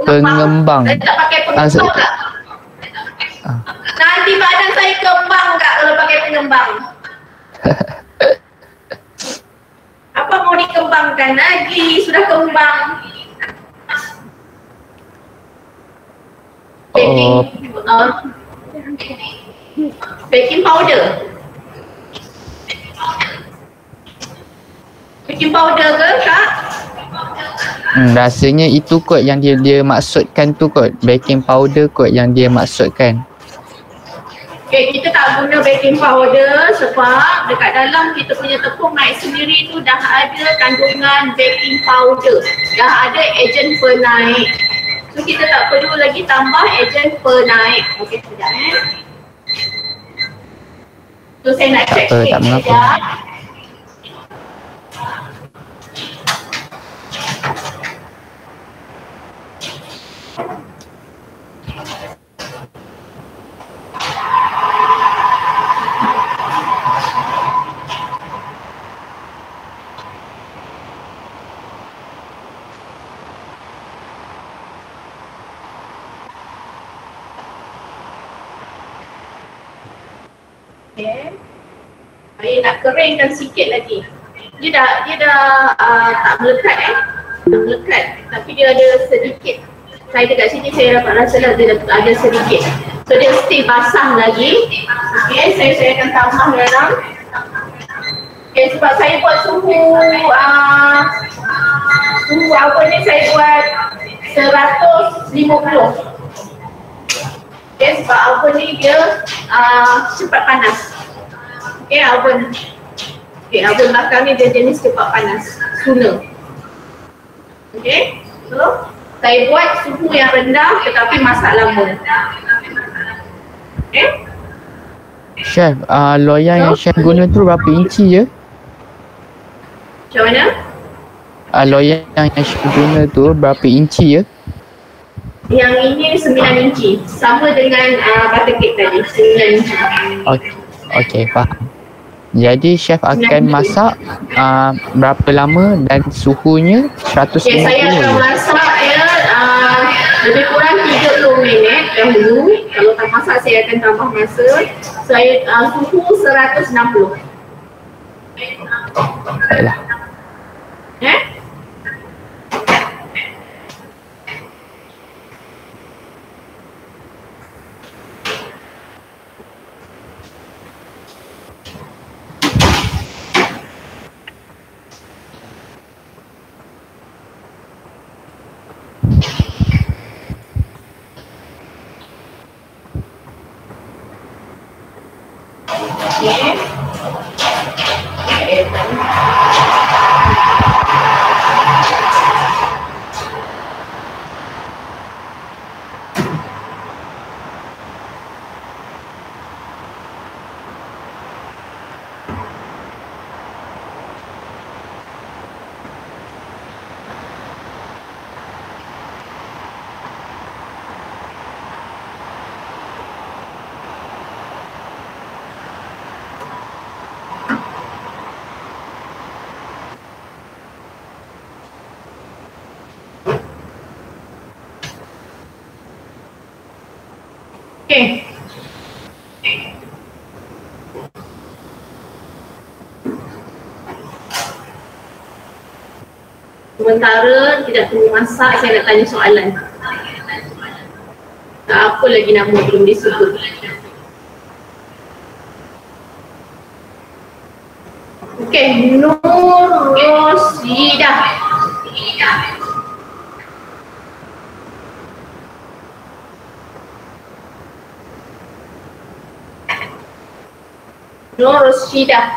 Pengembang. Saya tak pakai pengembang tak? Nanti badan saya kembang tak kalau pakai pengembang? Apa mau dikembangkan lagi? Sudah kembang. Baking powder. Baking powder ke Kak? Rasanya itu kot yang dia maksudkan tu kot. Baking powder kot yang dia maksudkan. Okay, kita tak guna baking powder sebab dekat dalam kita punya tepung naik sendiri tu dah ada kandungan baking powder. Dah ada ejen penaik. So kita tak perlu lagi tambah ejen penaik. Okey, sekejap So saya nak check tak mengapa. Saya nak keringkan sikit lagi. Dia dah tak melekat tak melekat, tapi dia ada sedikit. Saya dekat sini saya dapat rasa lah dia ada sedikit. So dia still basah lagi. Okey, saya akan tambah dalam. Okey, sebab saya buat suhu apa ni saya buat 150. Okey, sebab oven ni dia cepat panas. Okey, oven. Okey, oven belakang ni dia jenis cepat panas. Sooner. Okey, so saya buat suhu yang rendah tetapi masak lama. Okey. Chef, loyang yang chef guna tu berapa inci je? Macam mana? Loyang yang chef guna tu berapa inci je? Yang ini 9 inci. Sama dengan butter cake tadi, 9 inci. Okey, faham. Jadi chef akan masak berapa lama dan suhunya 150. Okey, saya akan masak lebih kurang 30 minit dahulu. Kalau tak masak saya akan tambah masa. Saya suhu 160. Baiklah. Okey. Sementara tidak tunggu masak, saya nak tanya soalan. Apa lagi nama belum disebut? Okey, Nur Rosida. Nur Rosida.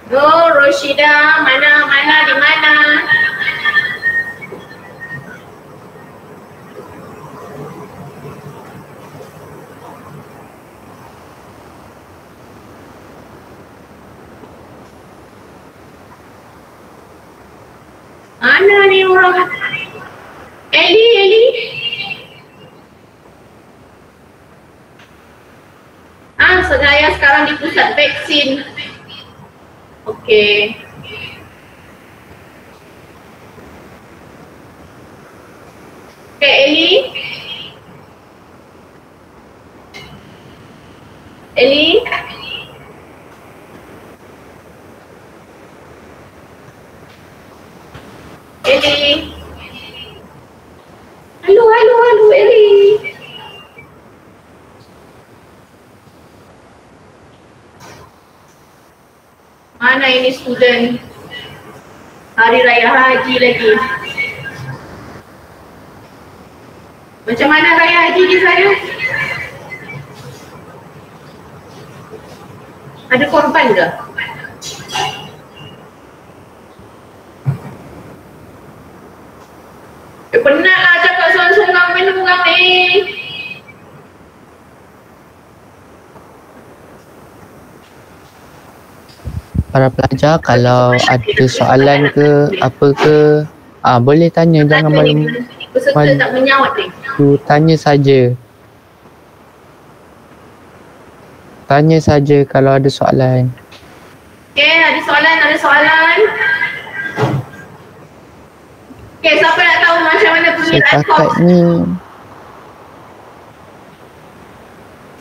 Nur Rosida, mana di mana? orang. Eli. Saya sekarang di pusat vaksin. Okey. Okay, Eli. Halo, Eli. Mana ini student? Hari Raya Haji lagi. Macam mana Raya Haji di sana? Ada korban ke? Penatlah cakap sorang-sorang menurang ni. Para pelajar kalau ada soalan ke apa ke boleh tanya, jangan malu. Peserta tak menyawat ni. Tanya saja. Tanya saja kalau ada soalan. Okey, ada soalan. Okey, siapa nak tahu macam mana pengiraan kos? Setakat ni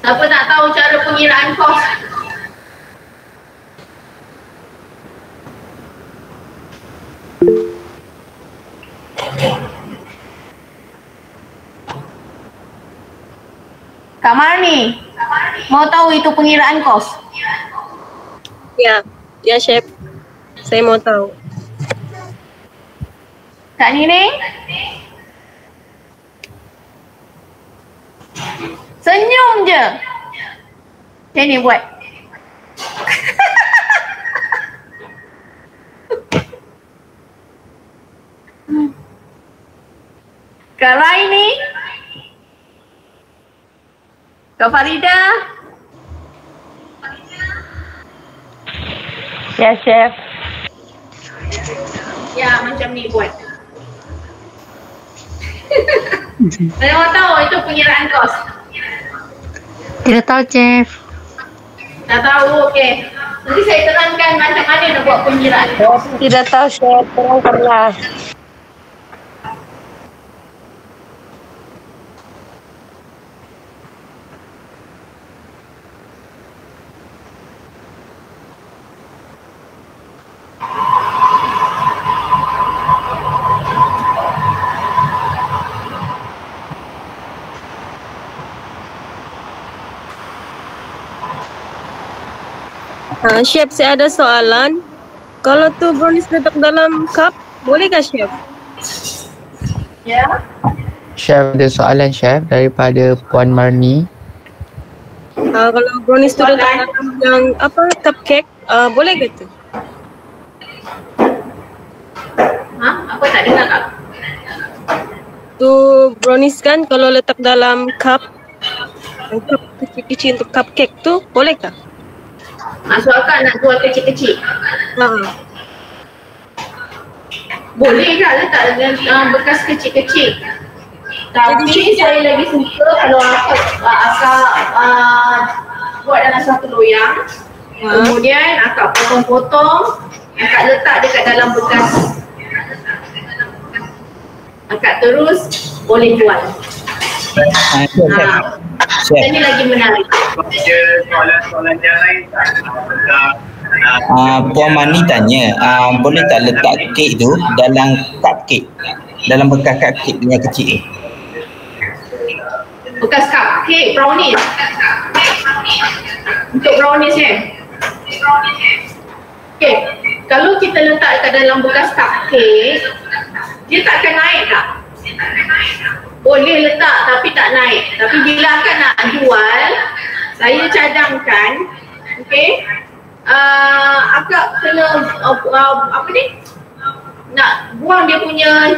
Siapa nak tahu cara pengiraan kos? Kak Marni, mau tahu itu pengiraan kos? Ya Chef. Saya mau tahu. Kak Nining? Senyum je. Macam ni buat. Kak Raini? Kak Farida? Ya, Chef. Ya, macam ni buat. Saya mau tahu itu pengiraan kos. Tidak tahu, Chef. Tak tahu, okey. Nanti saya terangkan macam mana nak buat pengiraan kos. Tidak tahu, Chef. Terangkanlah. Chef, saya ada soalan. Kalau tu brownies letak dalam cup, bolehkah Chef? Ya. Chef ada soalan Chef daripada Puan Marni. Kalau brownies tu letak dalam yang cupcake, boleh ke tu? Apa tak dengar Kak? Tu brownies kan kalau letak dalam cup kecil-kecil untuk cupcake tu, bolehkah? Masuk akal nak jual kecil-kecil. Boleh tak letak dengan bekas kecil-kecil. Tapi saya lagi suka kalau akak buat dalam satu loyang. Kemudian akak potong-potong, akak letak dekat dalam bekas. Akak terus boleh jual. Ini lagi menarik. Soalan yang lain Puan Mani tanya, boleh tak letak kek tu dalam cupcake, dalam bekas cupcake yang kecil? Bekas cupcake, brownies. Untuk brownies Okay, kalau kita letak kat dalam bekas cupcake, dia takkan naik tak? Boleh letak tapi tak naik. Tapi bila akan nak jual, saya cadangkan, okey, akak kena nak buang dia punya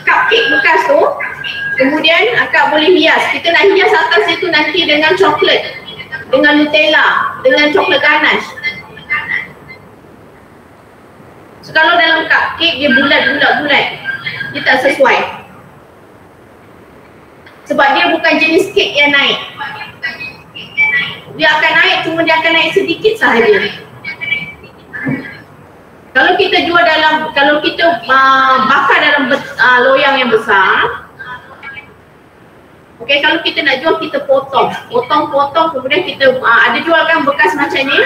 cupcake bekas tu. Kemudian akak boleh hias. Kita nak hias atas itu nanti dengan coklat, dengan Nutella, dengan coklat ganache. So So kalau dalam cupcake dia bulat, dia tak sesuai. Sebab dia bukan jenis kek yang naik. Dia akan naik, cuma dia akan naik sedikit sahaja. Kalau kita jual dalam, kalau kita bakar dalam loyang yang besar, okey, kalau kita nak jual kita potong, kemudian kita ada jual kan bekas macam ni.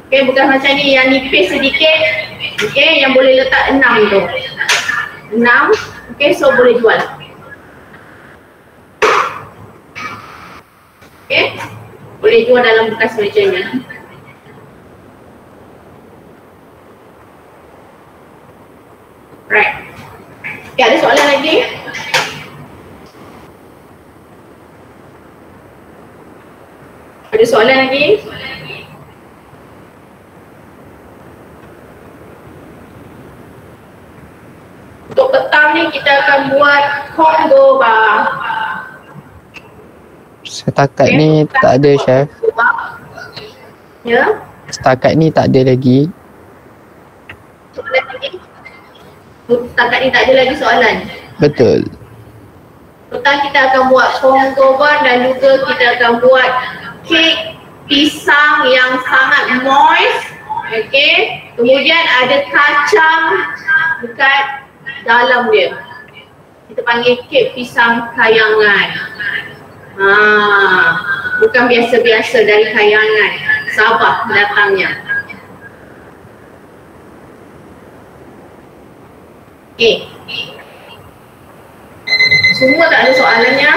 Okey, bekas macam ni yang nipis sedikit, okey, yang boleh letak 6 tu. 6, okey, so boleh jual. Okey, boleh jual dalam bekas macam ni. Right. Okay, ada soalan lagi? Ada soalan lagi? Untuk petang ni kita akan buat combo bar. Setakat ni tak ada, Chef. Ya. Setakat ni tak ada lagi. Soalan lagi? Setakat ni tak ada lagi soalan. Betul. Petang kita akan buat combo bar dan juga kita akan buat kek pisang yang sangat moist. Okey. Kemudian ada kacang dekat dalam dia. Kita panggil kek pisang kayangan. Bukan biasa-biasa dari kayangan. Sabah datangnya. Okey. Semua tak ada soalannya?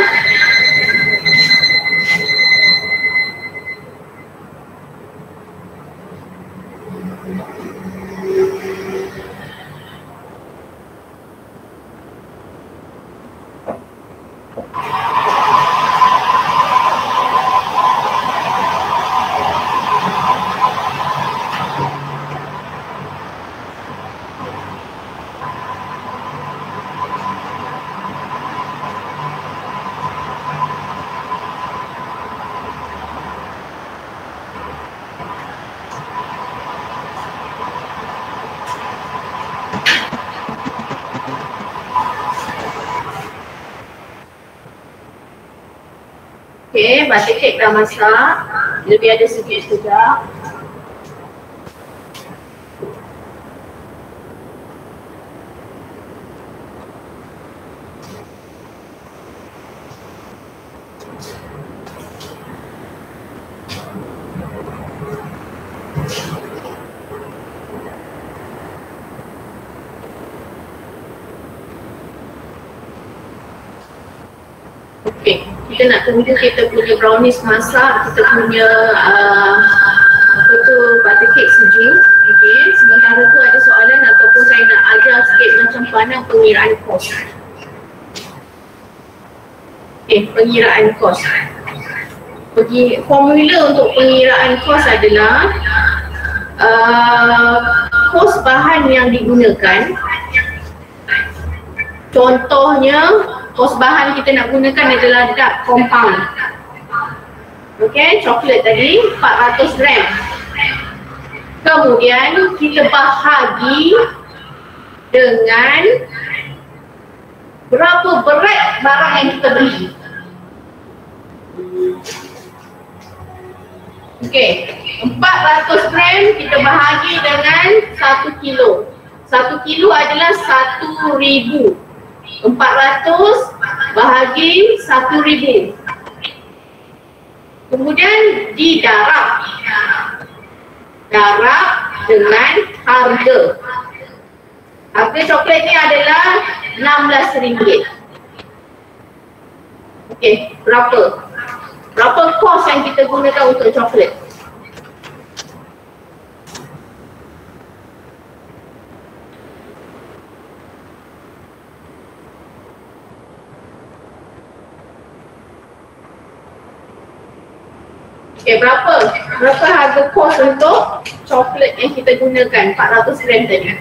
Okay, butter cake dah masak. Lebih ada sikit sekejap. Okay, kita nak tunggu kita punya brownies masak, kita punya apa tu, butter cake sejuk. Okay, sementara tu ada soalan ataupun saya nak ajar sikit macam mana pengiraan kos. Okay, pengiraan kos. Formula untuk pengiraan kos adalah kos bahan yang digunakan. Contohnya, kos bahan kita nak gunakan adalah dark compound. Okay, coklat tadi 400 gram. Kemudian kita bahagi dengan berapa berat barang yang kita beli. Okay, 400 gram kita bahagi dengan 1 kilo. 1 kilo adalah 1,000. 400 bahagi 1,000. Kemudian didarab. Darab dengan harga. Harga coklat ni adalah RM16. Okey, berapa? Berapa kos yang kita gunakan untuk coklat? Okay, berapa harga kos untuk coklat yang kita gunakan 400 gram tadi?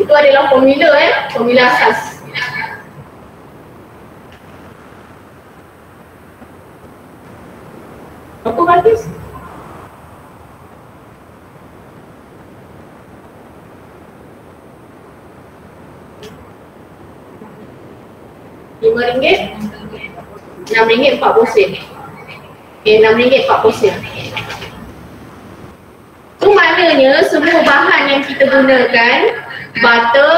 Itu adalah formula formula asas. Berapa bagus? RM5, RM6.40. Okay, RM6.40. Tu maknanya semua bahan yang kita gunakan, butter,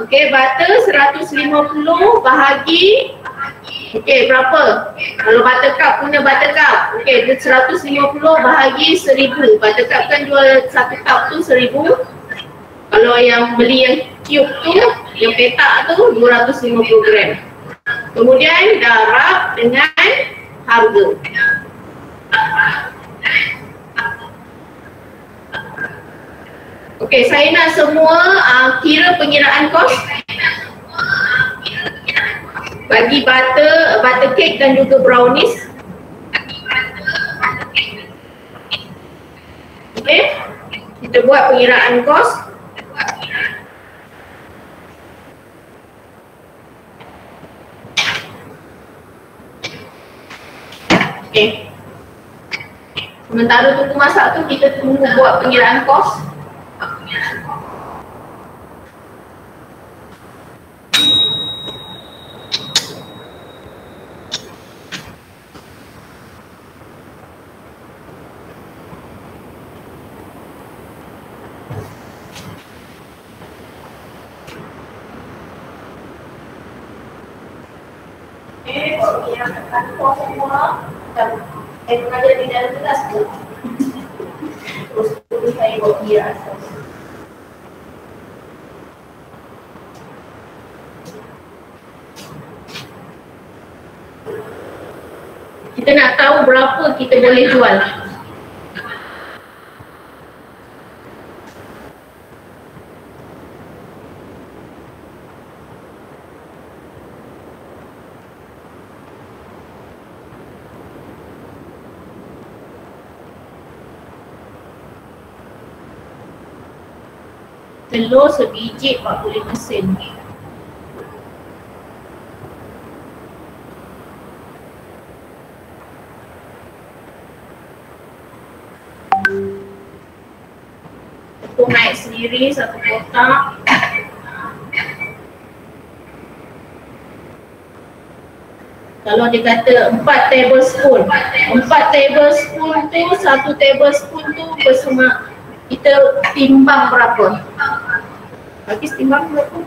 okay, butter 150 bahagi, okay, berapa? Kalau buttercup guna buttercup, okay, 150 bahagi 1000. Buttercup kan jual satu cup tu 1000. Kalau yang beli yang cube tu, yang petak tu 250 gram. Kemudian darab dengan harga. Okey, saya nak semua kira pengiraan kos bagi butter cake dan juga brownies. Okey, kita buat pengiraan kos. Okey. Sementara tunggu masak tu, kita tunggu buat pengiraan kos. Okay, pengiraan kos semua. Saya mengajar di dalam kelas tu. Terus saya buat pengiraan kos. Kita nak tahu berapa kita boleh jual. Telur sebiji 45 sen. Tepung naik sendiri satu kotak. Kalau dia kata 4 tablespoon, 4 tablespoon tu, 1 tablespoon tu bersama kita timbang berapa? Habis timbang berapa?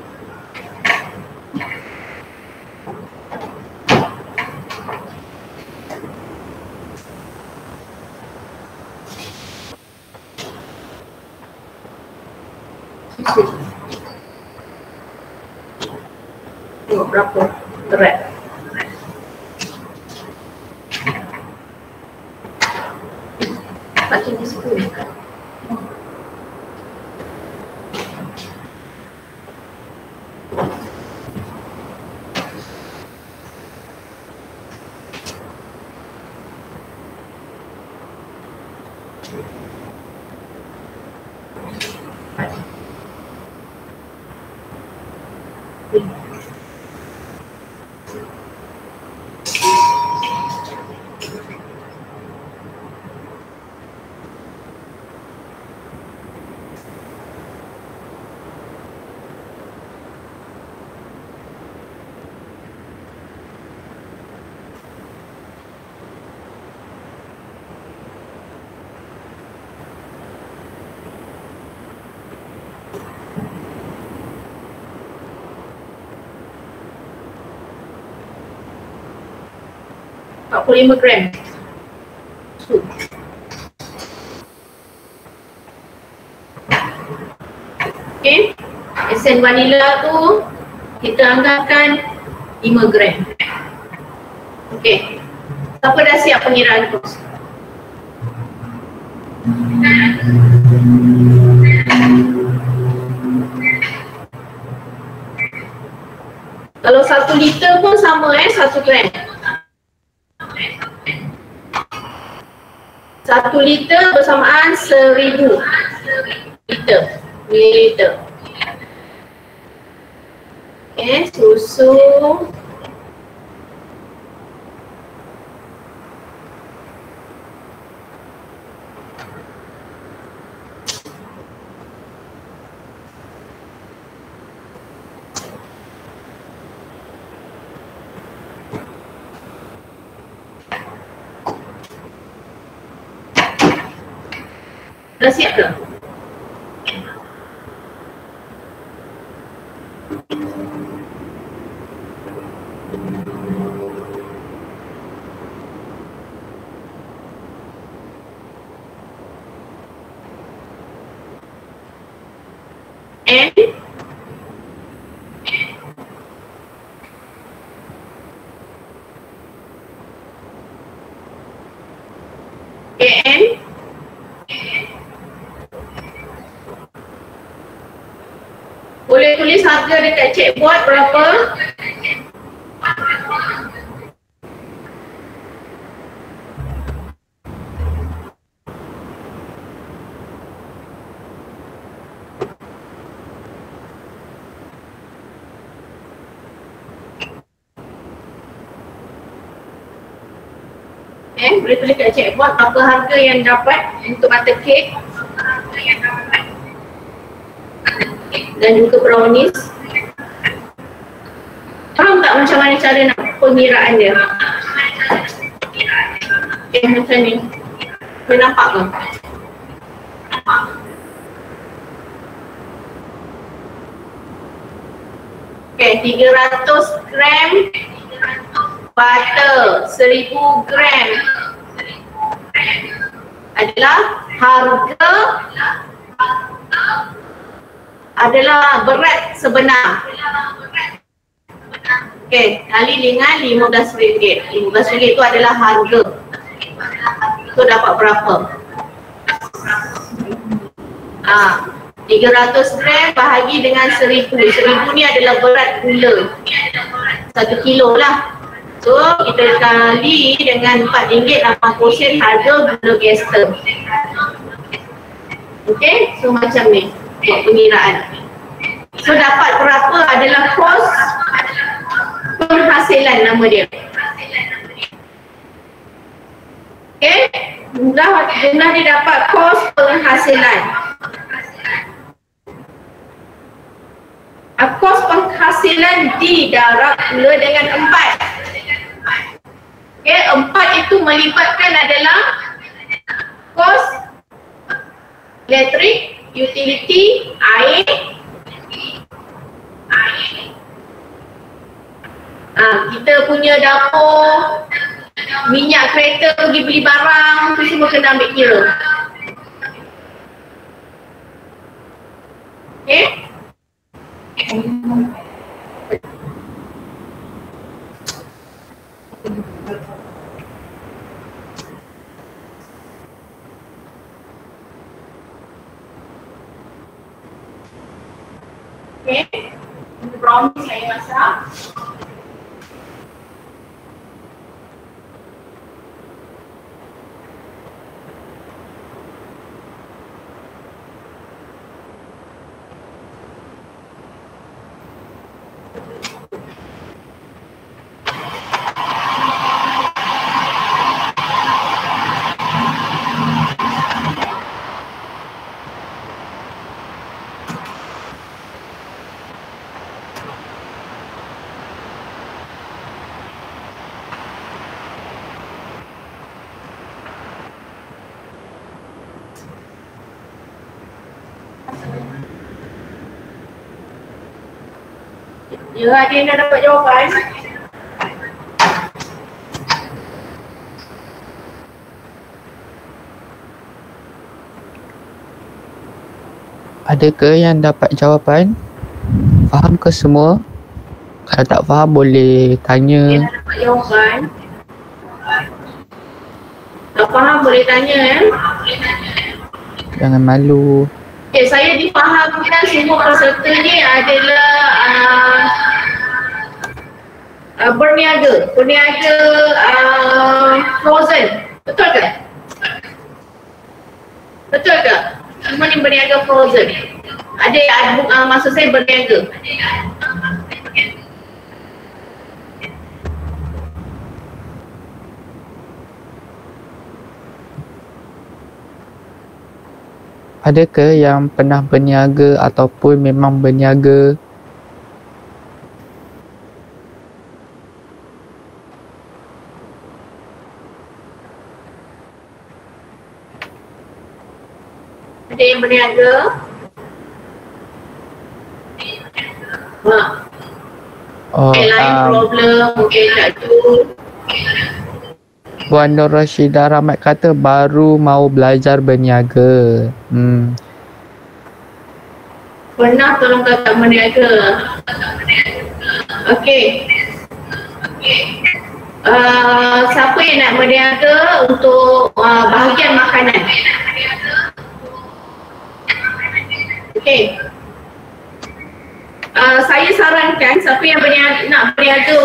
Tengok berapa berat. Pakai ni 10. RM45 gram. Okay, esen vanila tu kita anggapkan 5 gram. Okay, siapa dah siap pengiraan kos? Kalau 1 liter pun sama 1 gram. 1 liter bersamaan 1000 mililiter. Okay, susu. Dah siap ke? And boleh tulis harga dekat checkboard berapa? Boleh tulis kat checkboard berapa harga yang dapat untuk butter cake dan juga brownies. Faham tak macam mana cara nak pengiraan dia? Macam ni. Boleh nampak ke? Okay, 300 gram butter, 1000 gram adalah berat sebenar. Okey, kali dengan RM15. RM15 itu adalah harga. Itu dapat berapa? 300 gram bahagi dengan 1000. 1000 ni adalah berat gula. 1 kilo lah. So, kita kali dengan RM4.80 harga gula gester. Okey, so macam ni buat pengiraan. So, dapat berapa adalah kos penghasilan nama dia. Okey, jumlah dia dapat kos penghasilan. Kos penghasilan didarab pula dengan 4. Okay, 4 itu melibatkan adalah kos elektrik, utility, air. Kita punya dapur, minyak kereta pergi beli barang, tu semua kena ambil kira. Okay? Okay, brownies saya masak. Ya, ada yang dah dapat jawapan. Ada ke yang dapat jawapan? Faham ke semua? Kalau tak faham boleh tanya. Dia dah dapat jawapan. Tak faham boleh tanya Jangan malu. Okay, saya difahamkan semua peserta ni adalah berniaga frozen. Betul ke? Betul ke? Semua ni berniaga frozen. Ada maksud saya berniaga. Adakah yang pernah berniaga ataupun memang berniaga? Ada yang berniaga? Lain problem, mungkin tak tu. Puan Nur Rashidah Rahmat kata baru mau belajar berniaga. Pernah tolong kakak berniaga. Okey. Siapa yang nak berniaga untuk bahagian makanan? Okey. Saya sarankan siapa yang nak berniaga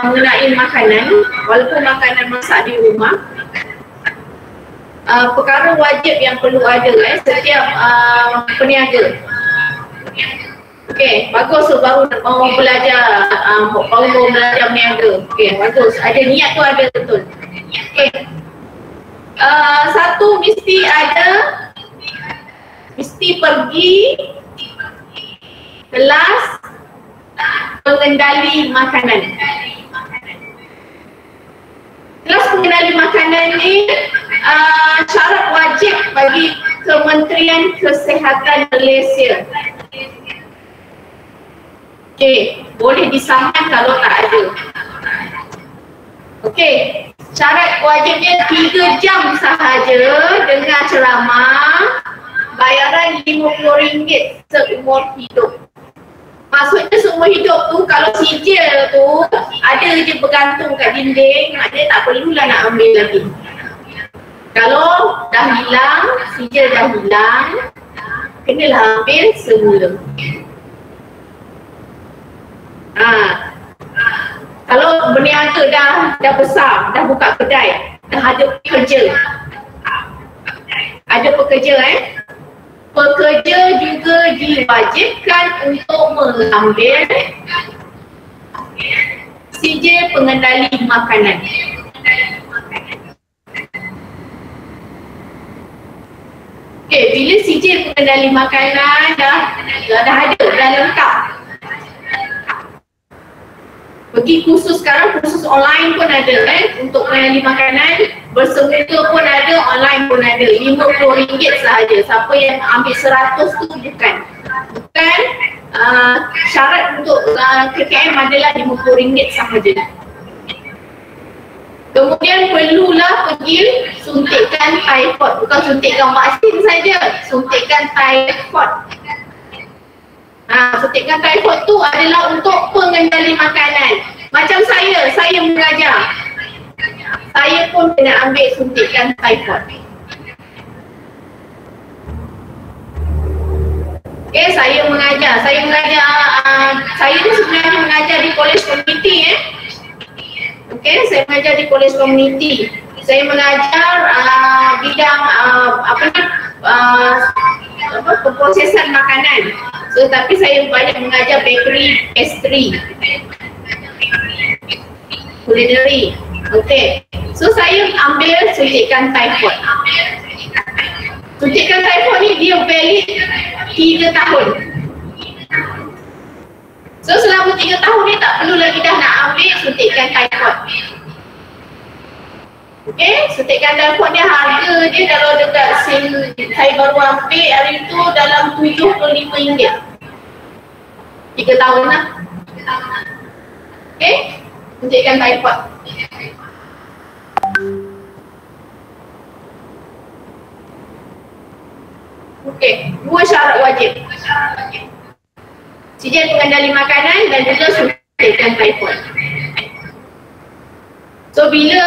mengenai makanan, walaupun makanan masak di rumah, perkara wajib yang perlu ada setiap peniaga. Okey, bagus tu baru mau belajar, baru mau belajar berniaga. Okey, bagus. Ada niat tu ada betul. Okey. Satu mesti pergi kelas pengendali makanan. Kelas pengendali makanan ni syarat wajib bagi Kementerian Kesihatan Malaysia. Okey, boleh disaman kalau tak ada. Okey, syarat wajibnya 3 jam sahaja dengan ceramah, bayaran RM50 seumur hidup. Maksudnya seumur hidup tu kalau sijil tu ada je bergantung kat dinding, maknanya tak perlulah nak ambil lagi. Kalau dah hilang, sijil dah hilang, kenalah ambil semula. Kalau berniaga dah besar, dah buka kedai, dah ada pekerja. Ada pekerja pekerja juga diwajibkan untuk mengambil sijil pengendali makanan. Okey, bila sijil pengendali makanan dah ada, dah lengkap. Pergi kursus sekarang, kursus online pun ada untuk pengendali makanan, bersemula pun ada, online pun ada. RM50 sahaja. Siapa yang ambil 100 tu bukan syarat untuk KKM adalah RM50 sahaja. Kemudian perlulah pergi suntikan typhoid, bukan suntikan vaksin saja, suntikan typhoid. Suntikan typhoid tu adalah untuk pengendali makanan. Macam saya mengajar. Saya pun kena ambil suntikan typhoid. Okay, saya mengajar. Saya ni sebenarnya mengajar di kolej komuniti Okay, saya mengajar di kolej komuniti. Saya mengajar bidang pemprosesan makanan. So, tapi saya banyak mengajar bakery, pastry, culinary. Okay. So, saya ambil suntikan typhoid. Suntikan typhoid ni dia valid 3 tahun. So, selama 3 tahun ni tak perlu lagi dah nak ambil suntikan typhoid. Okay, suntikan typhoid dia harga dia kalau dekat saya baru ambil hari tu dalam RM75. 3 tahun lah. Okay, suntikan typhoid. Okay, 2 syarat wajib. Sijil pengendali makanan dan juga suntikan typhoid. So bila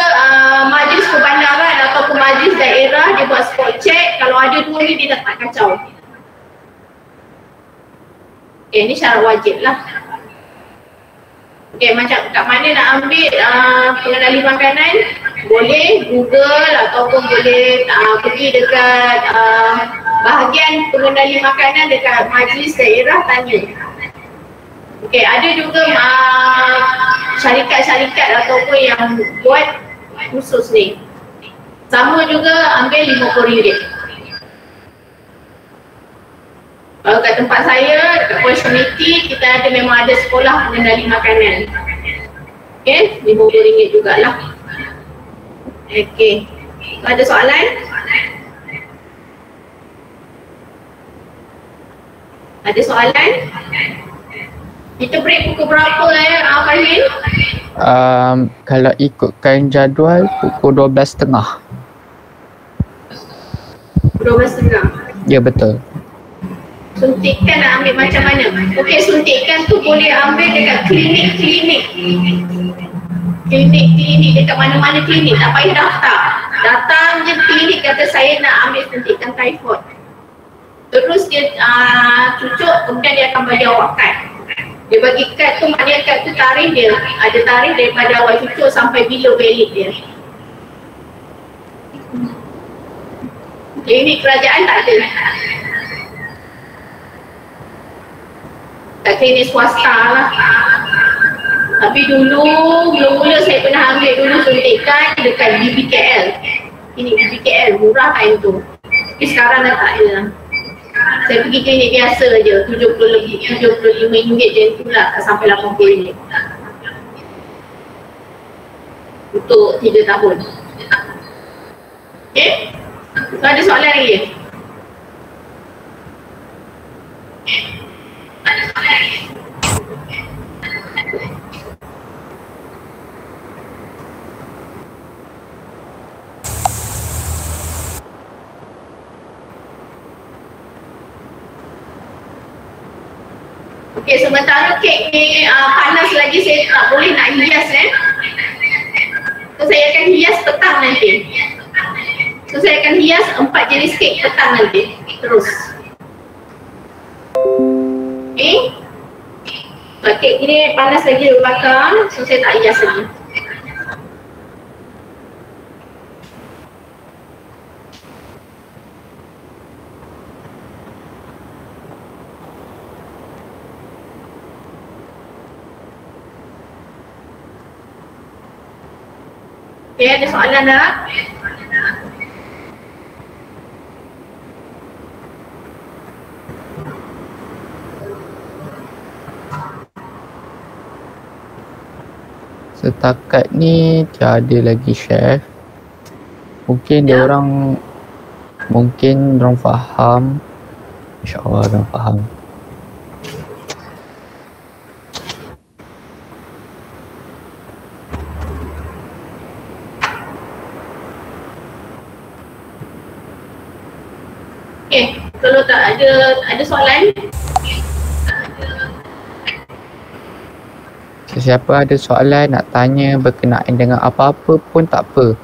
majlis perbandaran ataupun majlis daerah dia buat spot check, kalau ada 2 ni dia tak kacau. Okay, ni syarat wajib lah. Okay, macam kat mana nak ambil pengendali makanan, boleh Google ataupun boleh pergi dekat bahagian pengendali makanan dekat majlis daerah, tanya. Okay, ada juga syarikat-syarikat ataupun yang buat khusus ni. Sama juga ambil RM50. Kalau kat tempat saya, dekat Police Committee, kita ada memang ada sekolah pengendali makanan. Okay, RM50 jugalah. Okay, ada soalan? Ada soalan? Kita break pukul berapa Fahim? Kalau ikutkan jadual pukul 12.30. 12.30. Ya betul. Suntikan nak ambil macam mana? Okey, suntikan tu boleh ambil dekat klinik-klinik. Klinik-klinik dekat mana-mana klinik. Tak payah daftar. Datang je klinik kata saya nak ambil suntikan typhoid. Terus dia cucuk, kemudian dia akan bagi awak kad. Dia bagi kad tu, maknanya kad tu tarikh dia. Ada tarikh daripada awak cucuk sampai bila valid dia. Klinik kerajaan tak ada. Tak klinik swasta lah. Tapi dulu, mula-mula saya pernah ambil dulu suntikan dekat BBKL. Klinik BBKL, murah time tu. Tapi sekarang dah tak ada. Saya pergi klinik biasa je, 70 lebih, RM75 je tu lah, tak sampai RM80. Untuk 3 tahun. Okay? So, ada soalan lagi? Ada soalan lagi? Okey, sementara kek ni panas lagi, saya tak boleh nak hias So saya akan hias petang nanti. So saya akan hias 4 jenis kek petang nanti. Terus. Okey. So kek ni panas lagi di belakang, so saya tak hias lagi. Okay, ada soalan tak? Setakat ni tiada lagi chef. Mungkin dia orang faham. InsyaAllah orang faham. Okay, kalau tak ada soalan? Sesiapa ada soalan nak tanya berkenaan dengan apa-apa pun tak apa.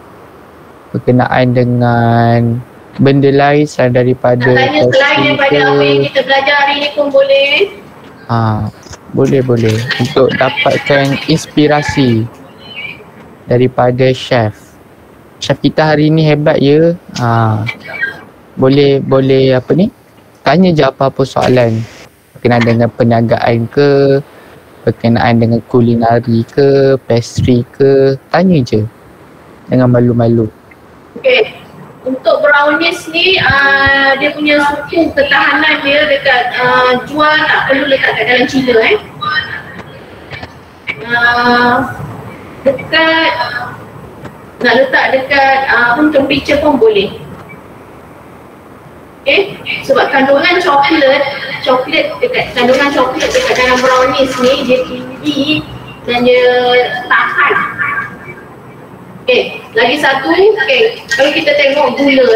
Berkenaan dengan benda lain selain daripada nak tanya selain daripada apa yang kita belajar hari ni pun boleh. Boleh. Untuk dapatkan inspirasi daripada chef. Chef kita hari ni hebat ya. Boleh apa ni? Tanya je apa-apa soalan berkenaan dengan perniagaan ke, berkenaan dengan kulinari ke, pastry ke, tanya je dengan malu-malu. Okey. Untuk brownies ni dia punya suku ketahanan dia dekat jual tak perlu letak kat dalam chiller dekat nak letak dekat room temperature pun boleh. Okay, sebab kandungan coklat dekat dalam brownies ni dia tinggi dan dia tahan. Okay, lagi satu, kalau kita tengok gula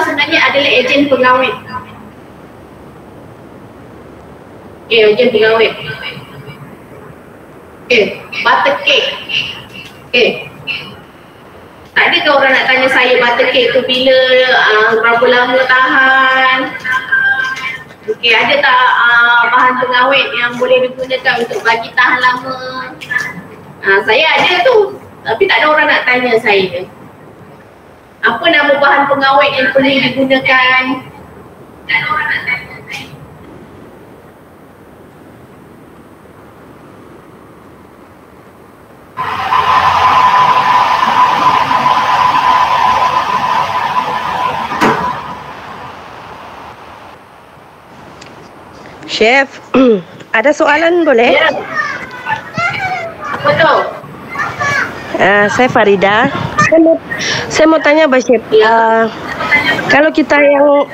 sebenarnya adalah ejen pengawet. Ejen pengawet. Butter cake. Tak ada ke orang nak tanya saya butter cake tu bila, berapa lama tahan? Okey, ada tak bahan pengawet yang boleh digunakan untuk bagi tahan lama? Saya ada tu, tapi tak ada orang nak tanya saya. Apa nama bahan pengawet yang boleh digunakan? Tak ada orang nak tanya saya. Chef, ada soalan boleh? Ya. Apa tu? Saya Farida. Saya mau tanya Chef. Kalau kita yang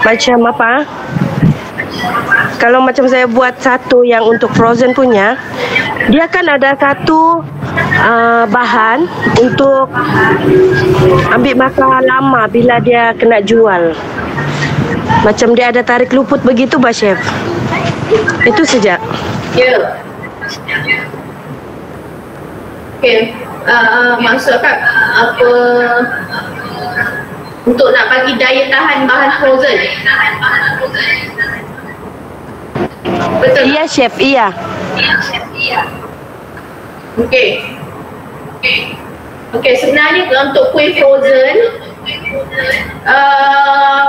macam apa? Kalau macam saya buat satu yang untuk frozen punya, dia kan ada satu bahan untuk ambil masa lama bila dia kena jual. Macam dia ada tarik luput begitu, Pak Chef. Itu saja. Ya. Okey. Maksud Kak apa untuk nak bagi daya tahan bahan frozen? Betul? Iya, Chef. Iya. Okey. Okey, sebenarnya untuk kuih frozen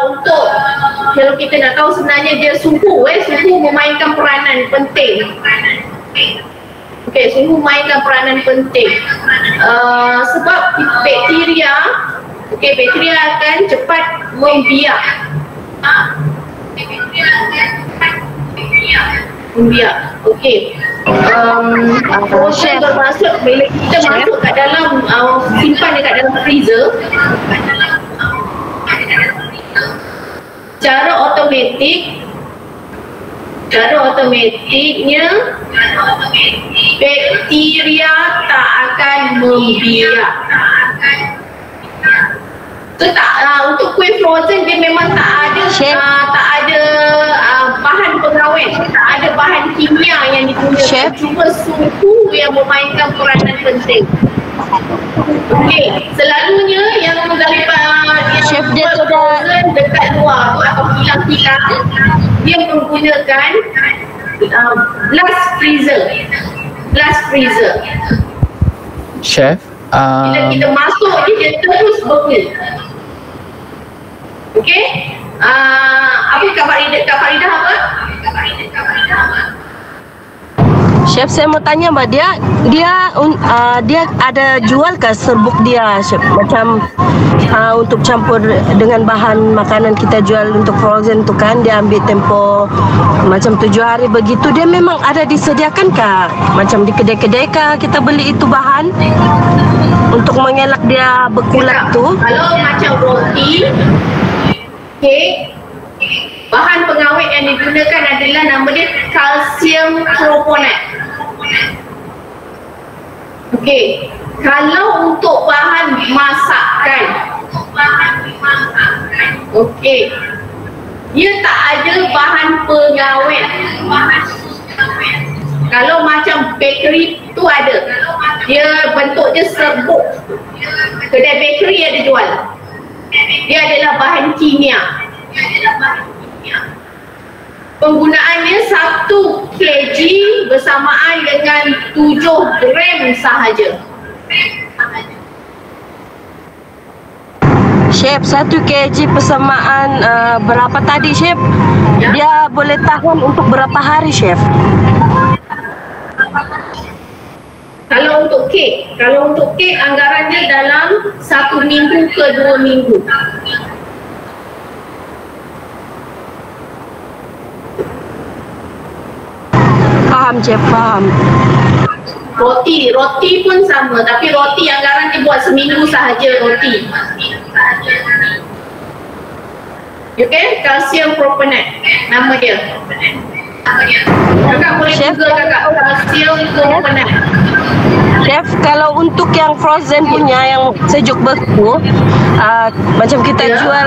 untuk kalau kita nak tahu sebenarnya dia suhu memainkan peranan penting. Okey, suhu memainkan peranan penting. Sebab bakteria akan cepat membiak. Okey. Frozen bermaksud bila kita masuk kat dalam simpan dekat dalam freezer, Cara otomatiknya bakteria tak akan membiak. Untuk kuih frozen dia memang tak ada bahan pengawet, tak ada bahan kimia yang digunakan, cuma suhu yang memainkan peranan penting. Okey, selalunya yang daripada Chef dia frozen dekat luar tu atau kilang dia menggunakan blast freezer. Chef, bila kita masuk dia terus beku. Okey? Apa Kak Faridah apa? Chef, saya mau tanya Mbak, dia ada jual ke serbuk dia, Chef? Macam untuk campur dengan bahan makanan kita jual untuk frozen tu kan, dia ambil tempo macam 7 hari begitu. Dia memang ada disediakan kah? Macam di kedai-kedai kah kita beli itu bahan untuk mengelak dia bekulat tu? Kalau macam roti, kek, bahan pengawet yang digunakan adalah nama dia kalsium proponat. Okey, kalau untuk bahan masakan, okey, dia tak ada bahan pengawet. Kalau macam bakery tu ada, dia bentuk dia serbuk. Kedai bakery ada jual. Dia adalah bahan kimia. Penggunaannya 1 kg bersamaan dengan 7 gram sahaja. Chef, 1 kg persamaan berapa tadi, Chef? Dia boleh tahan untuk berapa hari, Chef? Kalau untuk kek anggarannya dalam 1 minggu ke 2 minggu. Faham, Chef, faham. Roti pun sama, tapi roti anggaran dia buat seminggu sahaja roti. Okay, kalsium proponat nama dia. Kakak boleh Google kakak, kalsium proponat. Chef, kalau untuk yang frozen punya yang sejuk beku, macam kita jual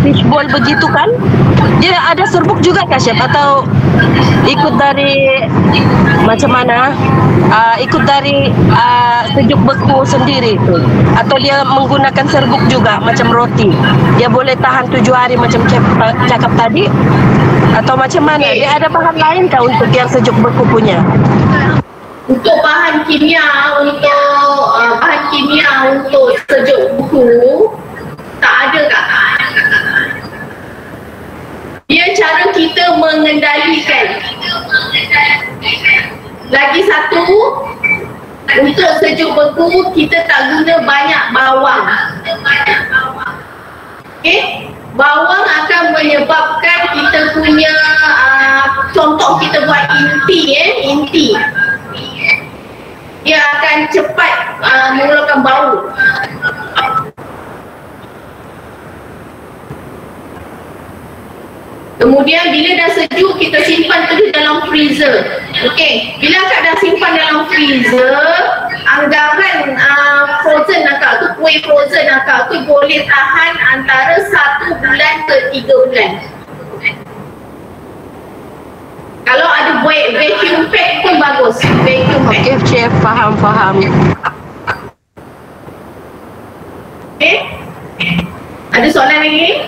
fishball begitu kan, dia ada serbuk juga kah, Chef? Atau ikut dari macam mana? Ikut dari sejuk beku sendiri tu? Atau dia menggunakan serbuk juga macam roti? Dia boleh tahan 7 hari macam Chef cakap tadi? Atau macam mana? Dia ada bahan lain kah untuk yang sejuk beku punya? Untuk bahan kimia untuk sejuk beku tak ada Kak. Dia cara kita mengendalikan. Lagi satu, untuk sejuk beku kita tak guna banyak bawang. Okey, bawang akan menyebabkan kita punya contoh kita buat inti. Dia akan cepat mengeluarkan bau. Kemudian bila dah sejuk, kita simpan tu dalam freezer. Okey, bila akak dah simpan dalam freezer, anggaran frozen akak tu, kuih frozen akak tu boleh tahan antara 1 bulan ke 3 bulan. Kalau ada vacuum pack pun bagus. Vacuum pack. Okey, Chef, faham. Okey. Ada soalan lagi?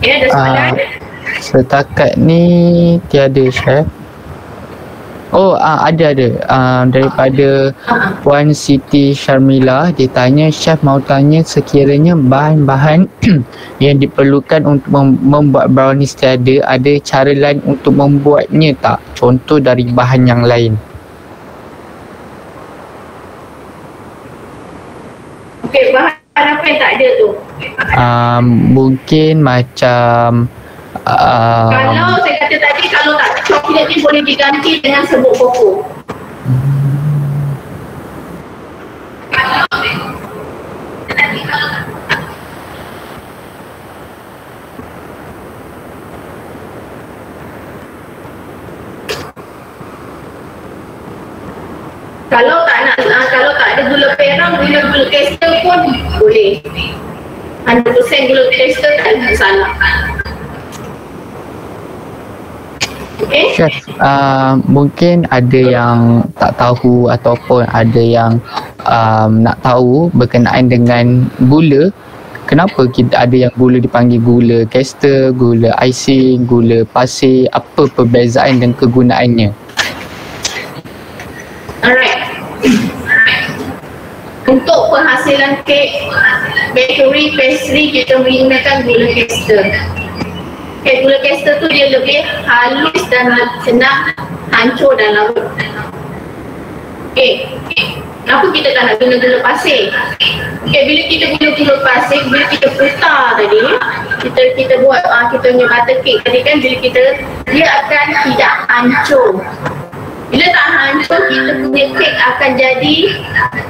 Ya, ada soalan? Setakat ni tiada, Chef. Oh, ada. Daripada Puan Siti Syarmila, dia tanya, Chef mau tanya sekiranya bahan-bahan yang diperlukan untuk membuat brownies tiada, ada cara lain untuk membuatnya tak? Contoh dari bahan yang lain. Okey, bahan apa yang tak ada tu? Mungkin macam kalau saya kata tadi, kalau tak ada coklat ni boleh diganti dengan serbuk koko. Kalau tak ada gula perang, gula kester pun boleh. 100% gula kester tak ada masalah. Okay. Chef, mungkin ada yang tak tahu ataupun ada yang nak tahu berkenaan dengan gula. Kenapa kita ada yang gula dipanggil gula kester, gula icing, gula pasir, apa perbezaan dan kegunaannya? Alright. Untuk penghasilan kek, bakery, pastry, kita menggunakan gula kester. Okay, gula kester tu dia lebih halus dan senang hancur dan larut. Okay, kenapa kita tak nak guna gula pasir? Okay, bila kita guna gula pasir, bila kita putar tadi, kita buat kita punya butter cake tadi kan, bila dia akan tidak hancur. Bila tak hancur, kita punya kek akan jadi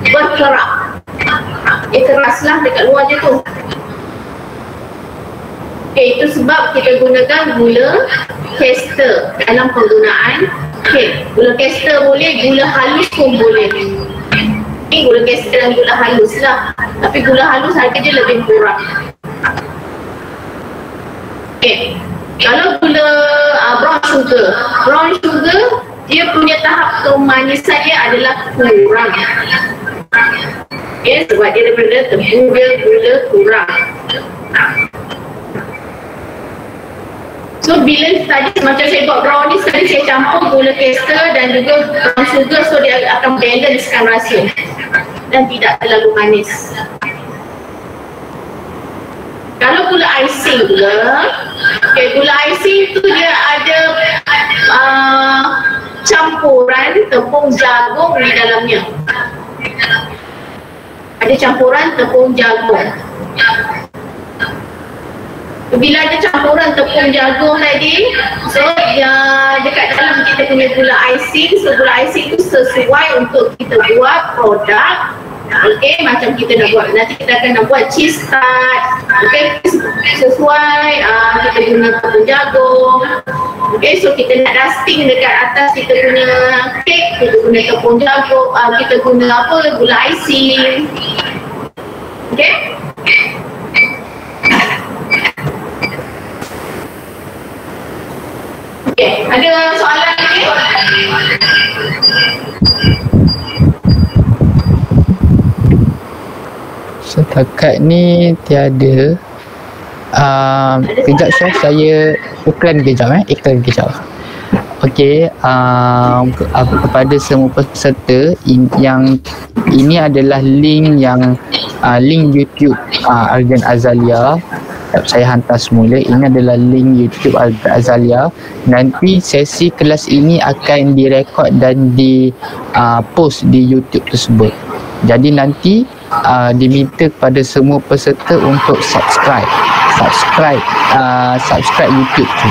berkerak. Keraslah dekat luar je tu. Okay, itu sebab kita gunakan gula kester dalam penggunaan kek. Gula kester boleh, gula halus pun boleh. Okay, gula kester dan gula halus lah. Tapi gula halus harga dia lebih murah. Okay, kalau gula brown sugar, dia punya tahap kemanisan dia adalah kurang. Okay, sebab dia daripada tepung dia gula kurang. So bila tadi macam saya buat brownies tadi, saya campur gula kester dan juga brown sugar, so dia akan balancekan rasa dan tidak terlalu manis. Kalau gula icing pula, okay, gula icing tu dia ada campuran tepung jagung di dalamnya. Ada campuran tepung jagung. Bila ada campuran tepung jagung tadi, so dekat dalam kita punya gula icing, so gula icing tu sesuai untuk kita buat produk. Okay, macam kita nak buat, nanti kita akan nak buat cheese tart. Okay, sesuai kita guna tepung jagung. Okay, so kita nak dusting dekat atas kita punya cake, kita guna tepung jagung, kita guna apa, gula icing. Okay. Okay, ada soalan lagi? Setakat ni tiada. Kejap Chef, saya iklan kejap. Okey, kepada semua peserta, yang ini adalah link YouTube Argan Azalia. Saya hantar semula. Ini adalah link YouTube Azalia. Nanti sesi kelas ini akan direkod dan post di YouTube tersebut. Jadi nanti diminta kepada semua peserta untuk subscribe subscribe YouTube tu.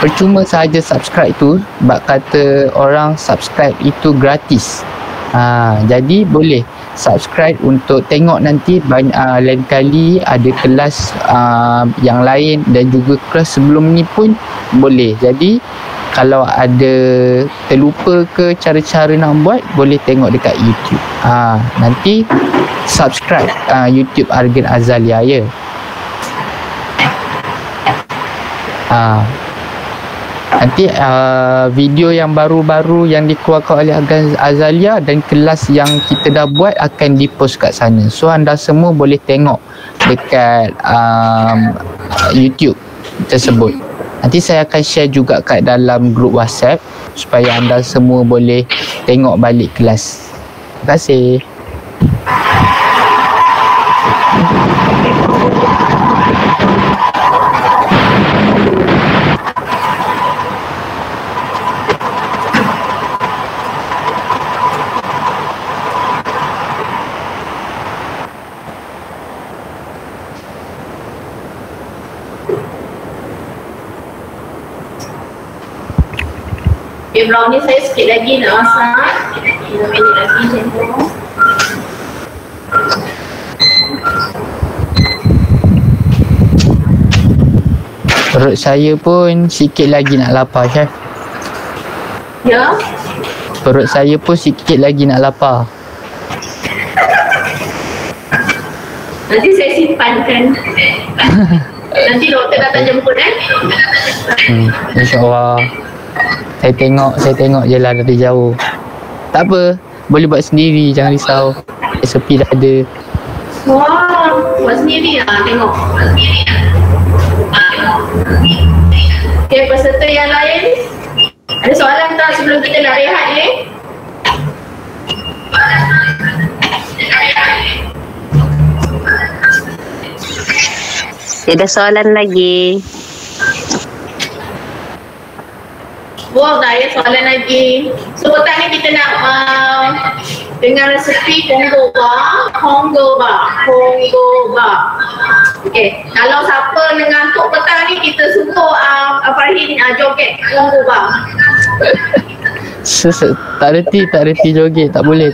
Percuma sahaja subscribe tu, sebab kata orang subscribe itu gratis. Jadi boleh subscribe untuk tengok nanti lain kali ada kelas yang lain dan juga kelas sebelum ni pun boleh. Jadi kalau ada terlupa ke cara-cara nak buat, boleh tengok dekat YouTube. Nanti subscribe YouTube Argan Azalia ya. Nanti video yang baru-baru yang dikeluarkan oleh Argan Azalia dan kelas yang kita dah buat akan dipost kat sana. So anda semua boleh tengok dekat YouTube tersebut. Nanti saya akan share juga kat dalam grup WhatsApp supaya anda semua boleh tengok balik kelas. Terima kasih. Okay, brownie saya sikit lagi nak masak. 5 minit lagi macam tu. Perut saya pun sikit lagi nak lapar, Chef. Ya? Perut saya pun sikit lagi nak lapar. Nanti saya simpankan. Nanti doktor datang jemput InsyaAllah. Saya tengok je lah dari jauh. Tak apa, boleh buat sendiri, jangan risau. SOP dah ada. Wah, buat sendiri lah, tengok. Okay, peserta yang lain, ada soalan tak sebelum kita nak rehat ni? Ada soalan lagi. Wow, dah ada soalan lagi. So petang ni kita nak dengan resepi Kongo bar. Okay, kalau siapa mengantuk petang ni, kita suruh Farhin joget Kongo bar. Tak reti joget, tak boleh.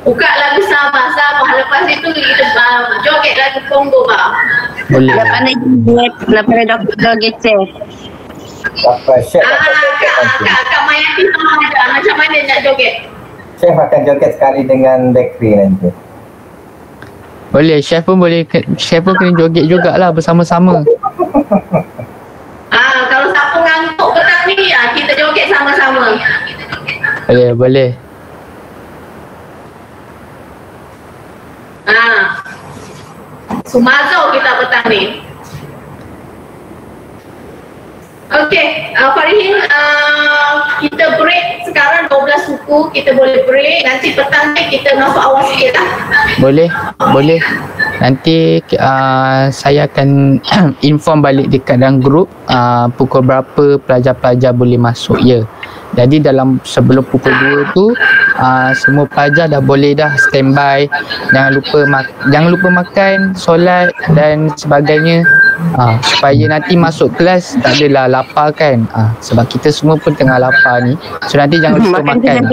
Buka lagu Sabah. Lepas itu kita joget lagu Kongo bar. Boleh. Lepas ni joget Chef. Kak Mayati sama ada. Macam mana nak joget? Chef akan joget sekali dengan bakery nanti. Boleh, Chef pun kena joget jugalah bersama-sama. Kalau siapa ngantuk petang ni, kita joget sama-sama. Boleh. Sumazau kita petang ni. Okay, Farhin, kita break sekarang 12 suku, kita boleh break. Nanti petang ni kita masuk awal sikit lah. Boleh. Nanti saya akan inform balik dekat dalam grup pukul berapa pelajar-pelajar boleh masuk ya. Jadi sebelum pukul 2 tu semua pelajar dah boleh dah standby. Jangan lupa makan, solat dan sebagainya. Supaya nanti masuk kelas tak adalah lapar kan. Sebab kita semua pun tengah lapar ni. So nanti jangan lupa makan.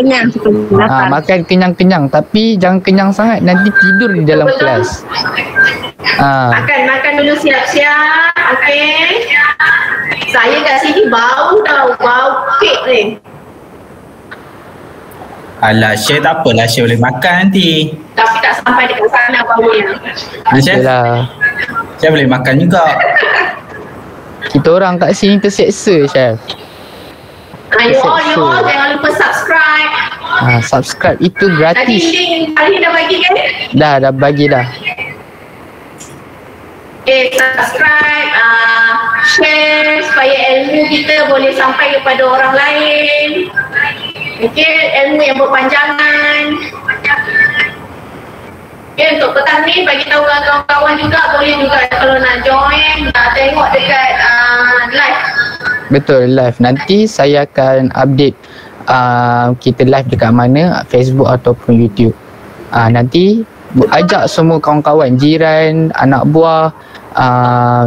Makan kenyang-kenyang, tapi jangan kenyang sangat, nanti tidur di dalam kelas. Makan dulu siap-siap. Okay. Saya kat sini bau kek ni. Alah, Syed tak apalah, Syed boleh makan nanti. Tapi tak sampai dekat sana baunya. Syed? Syed boleh makan juga. Kita orang kat sini terseksa, Chef. You all jangan lupa subscribe. Subscribe itu gratis. Tadi link Farhin dah bagi kan? Dah bagi dah. Subscribe, share supaya ilmu kita boleh sampai kepada orang lain. Ilmu yang berpanjangan. Untuk petang ni bagi tahu kawan-kawan juga, boleh juga kalau nak join, tengok dekat live. Betul, live. Nanti saya akan update kita live dekat mana, Facebook ataupun YouTube. Nanti ajak semua kawan-kawan, jiran, anak buah,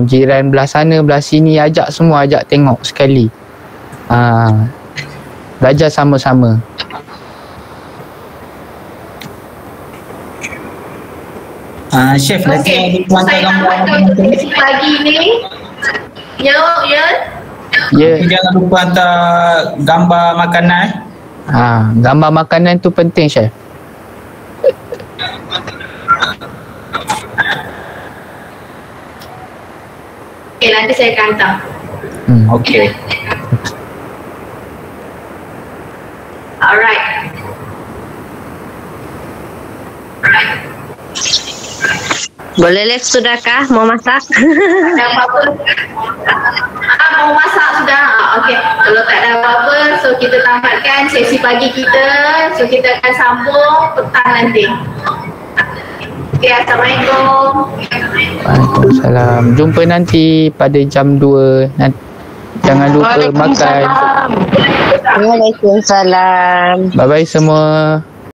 jiran belah sana, belah sini, ajak semua, ajak tengok sekali. Belajar sama-sama. Chef, nanti ada Okey, hantar saya nak gambar buat sesi pagi ni. Ya. Ya. Jangan lupa hantar gambar makanan. Gambar makanan tu penting, Chef. Okey, nanti saya akan hantar. Okey. Alright. Boleh live sudahkah? Mau masak? Ada apa-apa? Mau masak sudah? Okey. Kalau tak ada apa-apa, so kita tamatkan sesi pagi kita. So kita akan sambung petang nanti. Okey, Assalamualaikum. Waalaikumsalam. Jumpa nanti pada jam 2. Jangan lupa makan. Waalaikumsalam. Bye-bye semua.